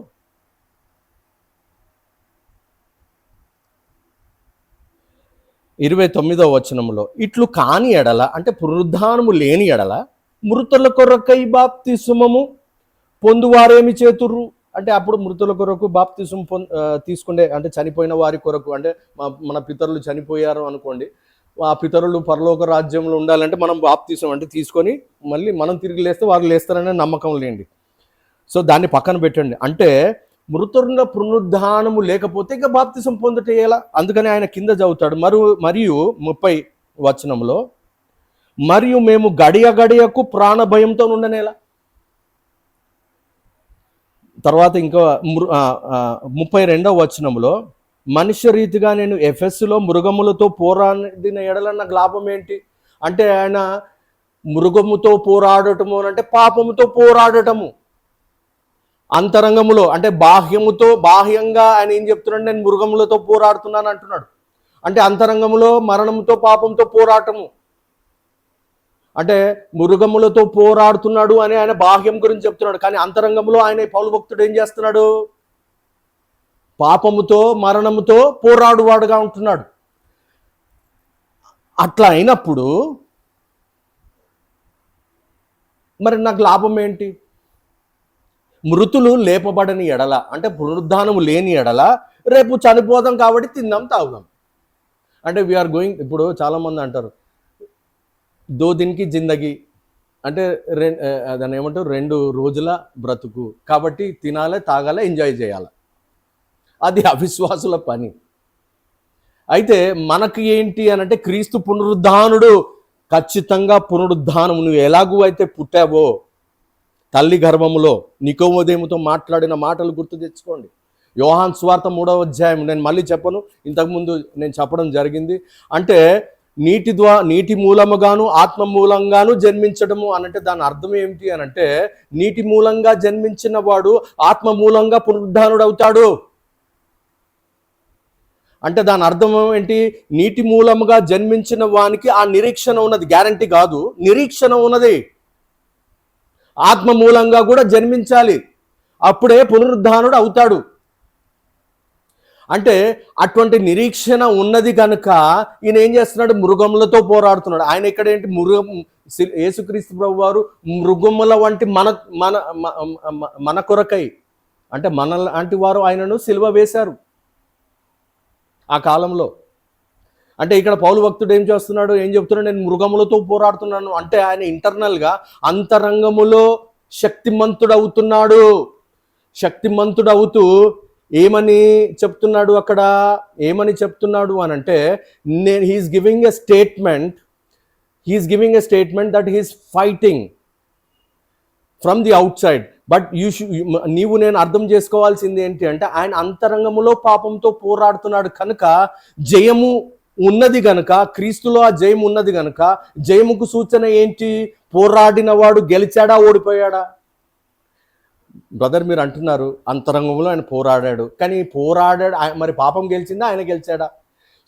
29వ వచనంలో, ఇట్లు కాని ఎడల అంటే పునరుద్ధానము లేని ఎడల మృతుల కొరకై బాప్తిస్మము పొందువారేమి చేతుర్రు? అంటే అప్పుడు మృతుల కొరకు బాప్తిస్మం తీసుకుంటే, అంటే చనిపోయిన వారి కొరకు, అంటే మన పితరులు చనిపోయారు అనుకోండి, ఆ పితరులు పరలోక రాజ్యంలో ఉండాలంటే మనం బాప్తిస్మం అంటే తీసుకొని మళ్ళీ మనం తిరిగి లేస్తే వారు లేస్తారనే నమ్మకం లేండి. సో దాన్ని పక్కన పెట్టండి. అంటే మృతుల పునరుద్ధానము లేకపోతే ఇక బాప్తిసం పొందుట ఎలా? అందుకని ఆయన కింద చదువుతాడు. మరియు 30 వచనంలో, మరియు మేము గడియకు ప్రాణ భయంతో ఉండనేలా. తర్వాత ఇంకా 32వ వచనంలో, మనుష్య రీతిగా నేను ఎఫెస్సులో మృగములతో పోరాడిన ఎడల నాకు లాభం ఏంటి? అంటే ఆయన మృగముతో పోరాడటము అంటే పాపముతో పోరాడటము. అంతరంగములో అంటే బాహ్యంగా ఆయన ఏం చెప్తున్నాడు? నేను మృగములతో పోరాడుతున్నాను అంటున్నాడు. అంటే అంతరంగములో మరణముతో పాపంతో పోరాటము. అంటే మృగములతో పోరాడుతున్నాడు అని ఆయన బాహ్యం గురించి చెప్తున్నాడు. కానీ అంతరంగంలో ఆయన పౌలు భక్తుడు ఏం చేస్తున్నాడు? పాపముతో మరణముతో పోరాడువాడుగా ఉంటున్నాడు. అట్లా అయినప్పుడు మరి నాకు లాభం ఏంటి? మృతులు లేపబడని ఎడల, అంటే పునరుద్ధానము లేని ఎడల రేపు చనిపోదాం కాబట్టి తిందాం తాగుదాం. అంటే వీఆర్ గోయింగ్, ఇప్పుడు చాలామంది అంటారు 2 దిన్కి జిందగీ, అంటే దాన్ని ఏమంటారు 2 రోజుల బ్రతుకు, కాబట్టి తినాలి, తాగాలి, ఎంజాయ్ చేయాలి. అది అవిశ్వాసుల పని. అయితే మనకి ఏంటి అని అంటే క్రీస్తు పునరుద్ధానుడు, ఖచ్చితంగా పునరుద్ధానం. నువ్వు ఎలాగూ అయితే పుట్టావో తల్లి గర్భములో, నికోదేముతో మాట్లాడిన మాటలు గుర్తు తెచ్చుకోండి. యోహాన్ సువార్త 3వ అధ్యాయం, నేను మళ్ళీ చెప్పను, ఇంతకుముందు నేను చెప్పడం జరిగింది. అంటే నీటి మూలముగాను ఆత్మ మూలంగాను జన్మించడము అనంటే దాని అర్థం ఏమిటి అని అంటే, నీటి మూలంగా జన్మించిన వాడు ఆత్మ మూలంగా పునరుద్ధానుడు అవుతాడు. అంటే దాని అర్థం ఏంటి? నీటి మూలముగా జన్మించిన వానికి ఆ నిరీక్షణ ఉన్నది, గ్యారంటీ కాదు, నిరీక్షణ ఉన్నది. ఆత్మ మూలంగా కూడా జన్మించాలి, అప్పుడే పునరుద్ధానుడు అవుతాడు. అంటే అటువంటి నిరీక్షణ ఉన్నది కనుక ఈయన ఏం చేస్తున్నాడు? మృగములతో పోరాడుతున్నాడు. ఆయన ఇక్కడ ఏంటి? యేసుక్రీస్తు ప్రభు వారు మృగముల వంటి మన కొరకై, అంటే మన లాంటి వారు ఆయనను సిలువ వేశారు ఆ కాలంలో. అంటే ఇక్కడ పౌలు భక్తుడు ఏం చేస్తున్నాడు? ఏం చెప్తున్నాడు? నేను మృగములతో పోరాడుతున్నాను అంటే ఆయన ఇంటర్నల్గా అంతరంగములో శక్తిమంతుడవుతున్నాడు. శక్తిమంతుడవుతూ ఏమని చెప్తున్నాడు అక్కడ? ఏమని చెప్తున్నాడు అని అంటే, he's giving a statement that he's fighting from the outside. But నీవు నేను అర్థం చేసుకోవాల్సింది ఏంటి అంటే, ఆయన అంతరంగములో పాపంతో పోరాడుతున్నాడు కనుక జయము ఉన్నది గనుక, క్రీస్తులో ఆ జయం ఉన్నది గనుక, జయముకు సూచన ఏంటి? పోరాడిన వాడు గెలిచాడా, ఓడిపోయాడా? బ్రదర్ మీరు అంటున్నారు అంతరంగంలో ఆయన పోరాడాడు, కానీ పోరాడాడు, మరి పాపం గెలిచిందా, ఆయన గెలిచాడా?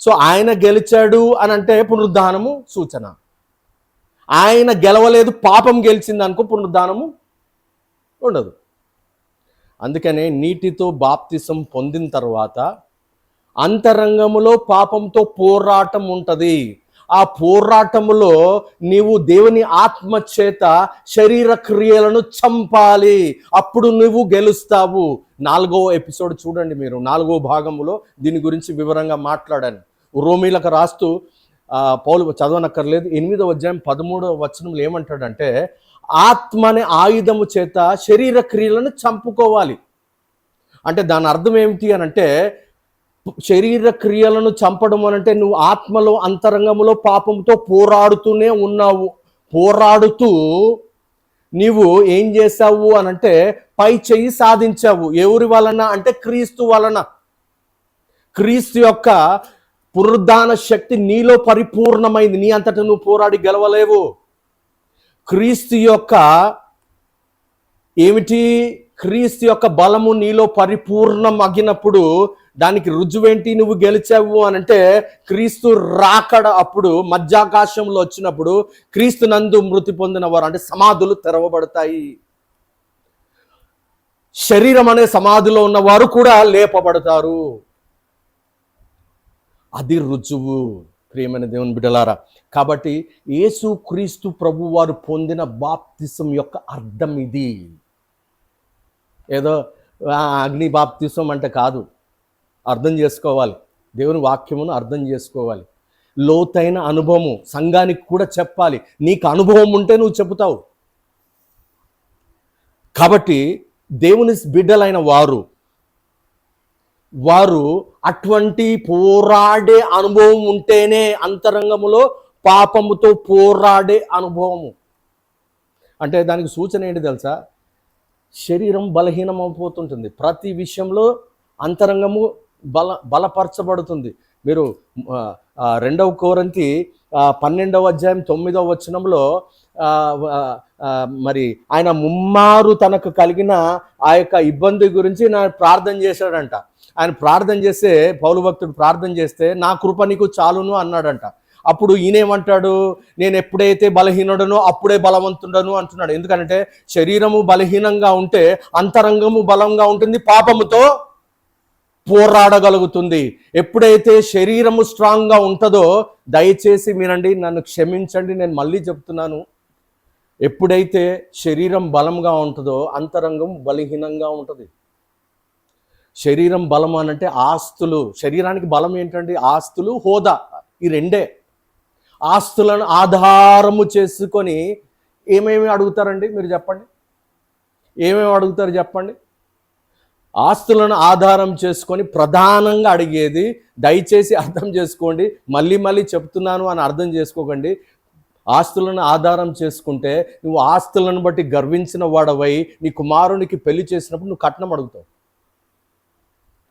సో ఆయన గెలిచాడు అని అంటే పునరుద్ధానము సూచన. ఆయన గెలవలేదు, పాపం గెలిచింది అనుకో, పునరుద్ధానము ఉండదు. అందుకనే నీటితో బాప్తిసం పొందిన తర్వాత అంతరంగములో పాపంతో పోరాటం ఉంటుంది. ఆ పోరాటములో నీవు దేవుని ఆత్మ చేత శరీర క్రియలను చంపాలి, అప్పుడు నువ్వు గెలుస్తావు. 4వ ఎపిసోడ్ చూడండి మీరు, 4వ భాగములో దీని గురించి వివరంగా మాట్లాడాను. రోమీలకు రాస్తూ పౌలు చదవనక్కర్లేదు, 8వ అధ్యాయం 13వ వచనంలో ఏమంటాడంటే, ఆత్మ అనే ఆయుధము చేత శరీర క్రియలను చంపుకోవాలి. అంటే దాని అర్థం ఏమిటి అని అంటే, శరీర క్రియలను చంపడం అనంటే నువ్వు ఆత్మలో అంతరంగంలో పాపంతో పోరాడుతూనే ఉన్నావు. పోరాడుతూ నీవు ఏం చేసావు అనంటే పై చెయ్యి సాధించావు. ఎవరి వలన అంటే క్రీస్తు వలన. క్రీస్తు యొక్క పునరుద్ధాన శక్తి నీలో పరిపూర్ణమైంది. నీ అంతటా నువ్వు పోరాడి గెలవలేవు. క్రీస్తు యొక్క ఏమిటి? క్రీస్తు యొక్క బలము నీలో పరిపూర్ణమగినప్పుడు దానికి రుజువేంటి? నువ్వు గెలిచావు అనంటే క్రీస్తు రాకడ అప్పుడు మధ్యాకాశంలో వచ్చినప్పుడు క్రీస్తు నందు మృతి పొందిన వారు అంటే సమాధులు తెరవబడతాయి. శరీరం అనే సమాధిలో ఉన్నవారు కూడా లేపబడతారు. అది రుజువు ప్రియమైన దేవుని బిడ్డలారా. కాబట్టి యేసు క్రీస్తు ప్రభు వారు పొందిన బాప్తిసం యొక్క అర్థం ఇది. ఏదో అగ్ని బాప్తిసం అంటే కాదు, అర్థం చేసుకోవాలి. దేవుని వాక్యమును అర్థం చేసుకోవాలి. లోతైన అనుభవము సంఘానికి కూడా చెప్పాలి. నీకు అనుభవం ఉంటే నువ్వు చెబుతావు. కాబట్టి దేవుని బిడ్డలైన వారు అటువంటి పోరాడే అనుభవం ఉంటేనే, అంతరంగములో పాపముతో పోరాడే అనుభవము అంటే దానికి సూచన ఏంటి తెలుసా? శరీరం బలహీనమైపోతుంటుంది. ప్రతి విషయంలో అంతరంగము బలపరచబడుతుంది. మీరు 2వ కొరింథీ 12వ అధ్యాయం 9వ వచనంలో మరి ఆయన ముమ్మారు తనకు కలిగిన ఆ యొక్క ఇబ్బంది గురించి ప్రార్థన చేశాడంట. ఆయన ప్రార్థన చేస్తే, పౌలు భక్తుడు ప్రార్థన చేస్తే, నా కృప నీకు చాలును అన్నాడంట. అప్పుడు ఈయనేమంటాడు? నేను ఎప్పుడైతే బలహీనుడనో అప్పుడే బలవంతుడను అంటున్నాడు. ఎందుకంటే శరీరము బలహీనంగా ఉంటే అంతరంగము బలంగా ఉంటుంది, పాపముతో పోరాడగలుగుతుంది. ఎప్పుడైతే శరీరము స్ట్రాంగ్గా ఉంటుందో, దయచేసి వినండి, నన్ను క్షమించండి, నేను మళ్ళీ చెప్తున్నాను, ఎప్పుడైతే శరీరం బలంగా ఉంటుందో అంతరంగం బలహీనంగా ఉంటుంది. శరీరం బలం అనంటే ఆస్తులు, శరీరానికి బలం ఏంటండి? ఆస్తులు, హోదా, ఈ రెండే. ఆస్తులను ఆధారము చేసుకొని ఏమేమి అడుగుతారండి? మీరు చెప్పండి, ఏమేమి అడుగుతారు చెప్పండి? ఆస్తులను ఆధారం చేసుకొని ప్రధానంగా అడిగేది, దయచేసి అర్థం చేసుకోండి, మళ్ళీ మళ్ళీ చెప్తున్నాను అని అర్థం చేసుకోకండి. ఆస్తులను ఆధారం చేసుకుంటే నువ్వు ఆస్తులను బట్టి గర్వించిన వాడవై నీ కుమారునికి పెళ్లి చేసినప్పుడు నువ్వు కట్నం అడుగుతావు.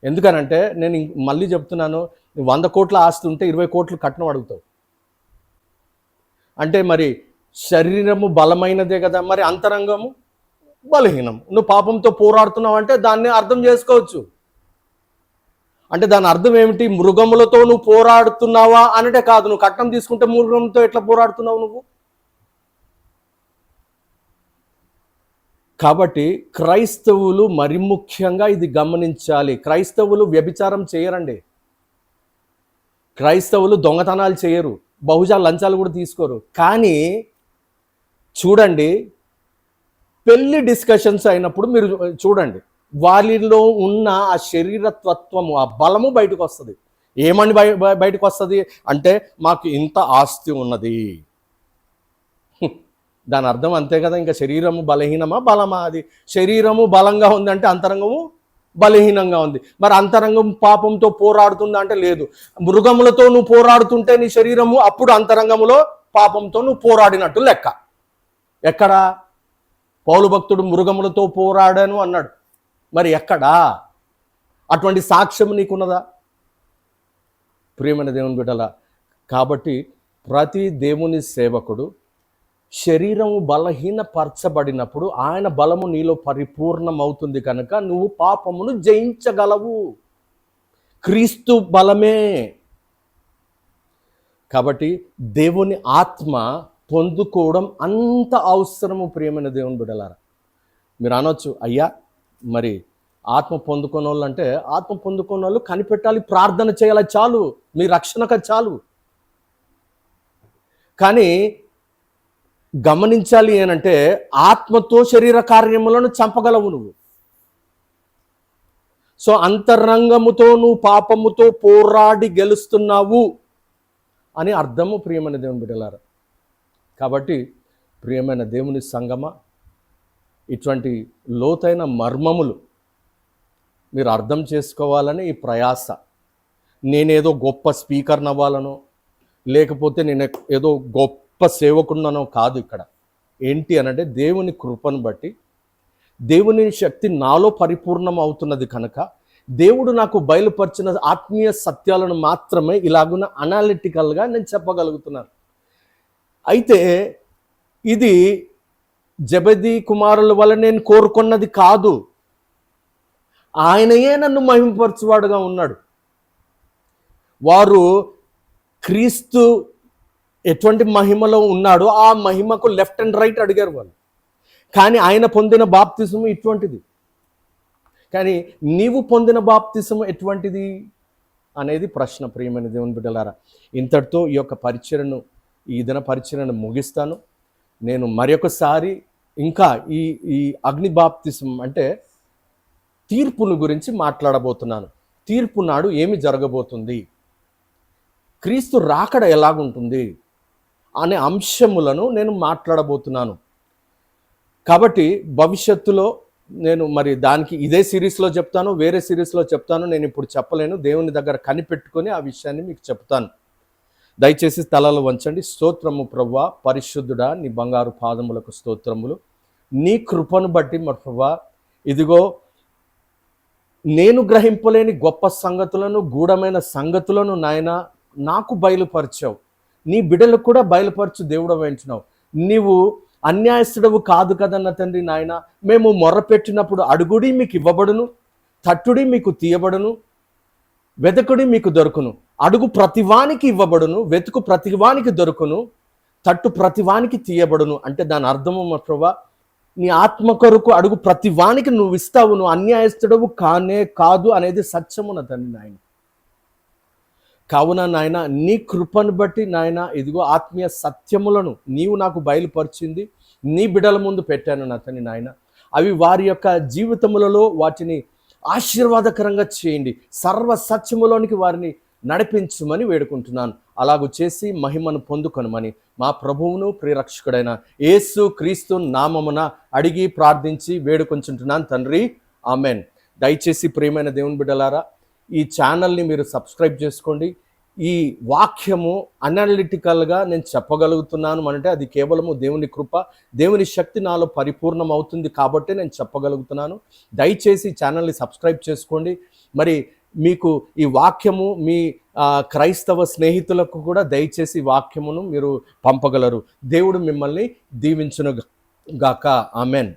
ఎందుకనంటే నేను మళ్ళీ చెప్తున్నాను, 100 కోట్ల ఆస్తి ఉంటే 20 కోట్లు కట్నం అడుగుతావు. అంటే మరి శరీరము బలమైనదే కదా, మరి అంతరంగము బలహీనం. నువ్వు పాపంతో పోరాడుతున్నావు అంటే దాన్ని అర్థం చేసుకోవచ్చు. అంటే దాని అర్థం ఏమిటి? మృగములతో నువ్వు పోరాడుతున్నావా అంటే కాదు. నువ్వు కట్నం తీసుకుంటే మృగంతో ఎట్లా పోరాడుతున్నావు నువ్వు? కాబట్టి క్రైస్తవులు మరి ముఖ్యంగా ఇది గమనించాలి. క్రైస్తవులు వ్యభిచారం చేయరండి, క్రైస్తవులు దొంగతనాలు చేయరు, బహుశా లంచాలు కూడా తీసుకోరు. కానీ చూడండి, పెళ్లి డిస్కషన్స్ అయినప్పుడు మీరు చూడండి, వారిలో ఉన్న ఆ శరీరతత్వము, ఆ బలము బయటకు వస్తుంది. ఏమని బయటకు వస్తుంది అంటే, మాకు ఇంత ఆస్తి ఉన్నది. దాని అర్థం అంతే కదా. ఇంకా శరీరము బలహీనమా బలమా? అది శరీరము బలంగా ఉంది అంటే అంతరంగము బలహీనంగా ఉంది. మరి అంతరంగం పాపంతో పోరాడుతుందా అంటే లేదు. మృగములతో నువ్వు పోరాడుతుంటే నీ శరీరము, అప్పుడు అంతరంగములో పాపంతో నువ్వు పోరాడినట్టు లెక్క. ఎక్కడ? పౌలు భక్తుడు మృగములతో పోరాడాను అన్నాడు. మరి ఎక్కడా? అటువంటి సాక్ష్యం నీకున్నదా? ప్రియమైన దేవుని బిడ్డలా, కాబట్టి ప్రతి దేవుని సేవకుడు శరీరము బలహీనపరచబడినప్పుడు ఆయన బలము నీలో పరిపూర్ణమవుతుంది కనుక నువ్వు పాపమును జయించగలవు. క్రీస్తు బలమే. కాబట్టి దేవుని ఆత్మ పొందుకోవడం అంత అవసరము. ప్రియమైన దేవుని బిడ్డలారా, మీరు అనొచ్చు, అయ్యా మరి ఆత్మ పొందుకున్న వాళ్ళు అంటే, ఆత్మ పొందుకున్న వాళ్ళు కనిపెట్టాలి, ప్రార్థన చేయాలి, చాలు, మీ రక్షణక చాలు. కానీ గమనించాలి ఏనంటే, ఆత్మతో శరీర కార్యములను చంపగలవు నువ్వు. సో అంతరంగముతో నువ్వు పాపముతో పోరాడి గెలుస్తున్నావు అని అర్థము. ప్రియమైన దేవుని బిడ్డలారా, కాబట్టి ప్రియమైన దేవుని సంగమ, ఇటువంటి లోతైన మర్మములు మీరు అర్థం చేసుకోవాలని ఈ ప్రయాస. నేనేదో గొప్ప స్పీకర్ని అవ్వాలనో, లేకపోతే నేను ఏదో గొప్ప సేవకున్నానో కాదు. ఇక్కడ ఏంటి అనంటే, దేవుని కృపను బట్టి దేవుని శక్తి నాలో పరిపూర్ణం అవుతున్నది కనుక దేవుడు నాకు బయలుపరిచిన ఆత్మీయ సత్యాలను మాత్రమే ఇలాగున్న అనాలిటికల్గా నేను చెప్పగలుగుతున్నాను. అయితే ఇది జెబెదీ కుమారుల వల్ల నేను కోరుకున్నది కాదు. ఆయనయే నన్ను మహిమపరచువాడుగా ఉన్నాడు. వారు క్రీస్తు ఎటువంటి మహిమలో ఉన్నాడో ఆ మహిమకు లెఫ్ట్ అండ్ రైట్ అడిగారు వాళ్ళు. కానీ ఆయన పొందిన బాప్తిసము ఇటువంటిది. కానీ నీవు పొందిన బాప్తిసము ఎటువంటిది అనేది ప్రశ్న. ప్రియమైన దేవుని బిడ్డలారా, ఇంతటితో ఈ యొక్క పరిచయను, ఈ దిన పరిచయను ముగిస్తాను. నేను మరొకసారి ఇంకా ఈ అగ్ని బాప్తిసం అంటే తీర్పును గురించి మాట్లాడబోతున్నాను. తీర్పు నాడు ఏమి జరగబోతుంది, క్రీస్తు రాకడ ఎలాగుంటుంది అనే అంశములను నేను మాట్లాడబోతున్నాను. కాబట్టి భవిష్యత్తులో నేను మరి దానికి ఇదే సిరీస్లో చెప్తాను, వేరే సిరీస్లో చెప్తాను, నేను ఇప్పుడు చెప్పలేను. దేవుని దగ్గర కనిపెట్టుకొని ఆ విషయాన్ని మీకు చెప్తాను. దయచేసి తలలు వంచండి. స్తోత్రము ప్రభువా, పరిశుద్ధుడా, నీ బంగారు పాదములకు స్తోత్రములు. నీ కృపను బట్టి మరి ప్రభువా, ఇదిగో నేను గ్రహింపలేని గొప్ప సంగతులను, గూఢమైన సంగతులను నాయన నాకు బయలుపరిచావు. నీ బిడ్డలకు కూడా బయలుపరచు దేవుడు వేయించినావు. నీవు అన్యాయస్తుడవు కాదు కదన్న తండ్రి నాయన. మేము మొర్రపెట్టినప్పుడు అడుగుడి మీకు ఇవ్వబడును, తట్టుడి మీకు తీయబడును, వెతకుడి మీకు దొరుకును. అడుగు ప్రతివానికి ఇవ్వబడును, వెతుకు ప్రతివానికి దొరుకును, తట్టు ప్రతివానికి తీయబడును. అంటే దాని అర్థము మా ప్రభువా, నీ ఆత్మ కొరకు అడుగు ప్రతివానికి నువ్వు ఇస్తావు, నువ్వు అన్యాయస్తుడవు కానే కాదు అనేది సత్యము నా తండ్రి నాయన. కావున నాయన నీ కృపను బట్టి నాయన ఇదిగో ఆత్మీయ సత్యములను నీవు నాకు బయలుపరిచింది. నీ బిడ్డల ముందు పెట్టాను నా తండ్రి నాయన. అవి వారి యొక్క జీవితములలో వాటిని ఆశీర్వాదకరంగా చేయండి, సర్వ సత్యములోనికి వారిని నడిపించమని వేడుకుంటున్నాను. అలాగూ చేసి మహిమను పొందుకొనమని మా ప్రభువును ప్రియరక్షకుడైన యేసు క్రీస్తు నామమున అడిగి ప్రార్థించి వేడుకొంచుంటున్నాను తండ్రి, ఆమెన్. దయచేసి ప్రియమైన దేవుని బిడ్డలారా, ఈ ఛానల్ని మీరు సబ్స్క్రైబ్ చేసుకోండి. ఈ వాక్యము అనలిటికల్గా నేను చెప్పగలుగుతున్నాను అంటే అది కేవలము దేవుని కృప, దేవుని శక్తి నాలో పరిపూర్ణం అవుతుంది కాబట్టి నేను చెప్పగలుగుతున్నాను. దయచేసి ఛానల్ని సబ్స్క్రైబ్ చేసుకోండి. మరి మీకు ఈ వాక్యము మీ క్రైస్తవ స్నేహితులకు కూడా దయచేసి వాక్యమును మీరు పంపగలరు. దేవుడు మిమ్మల్ని దీవించును గాక. ఆమెన్.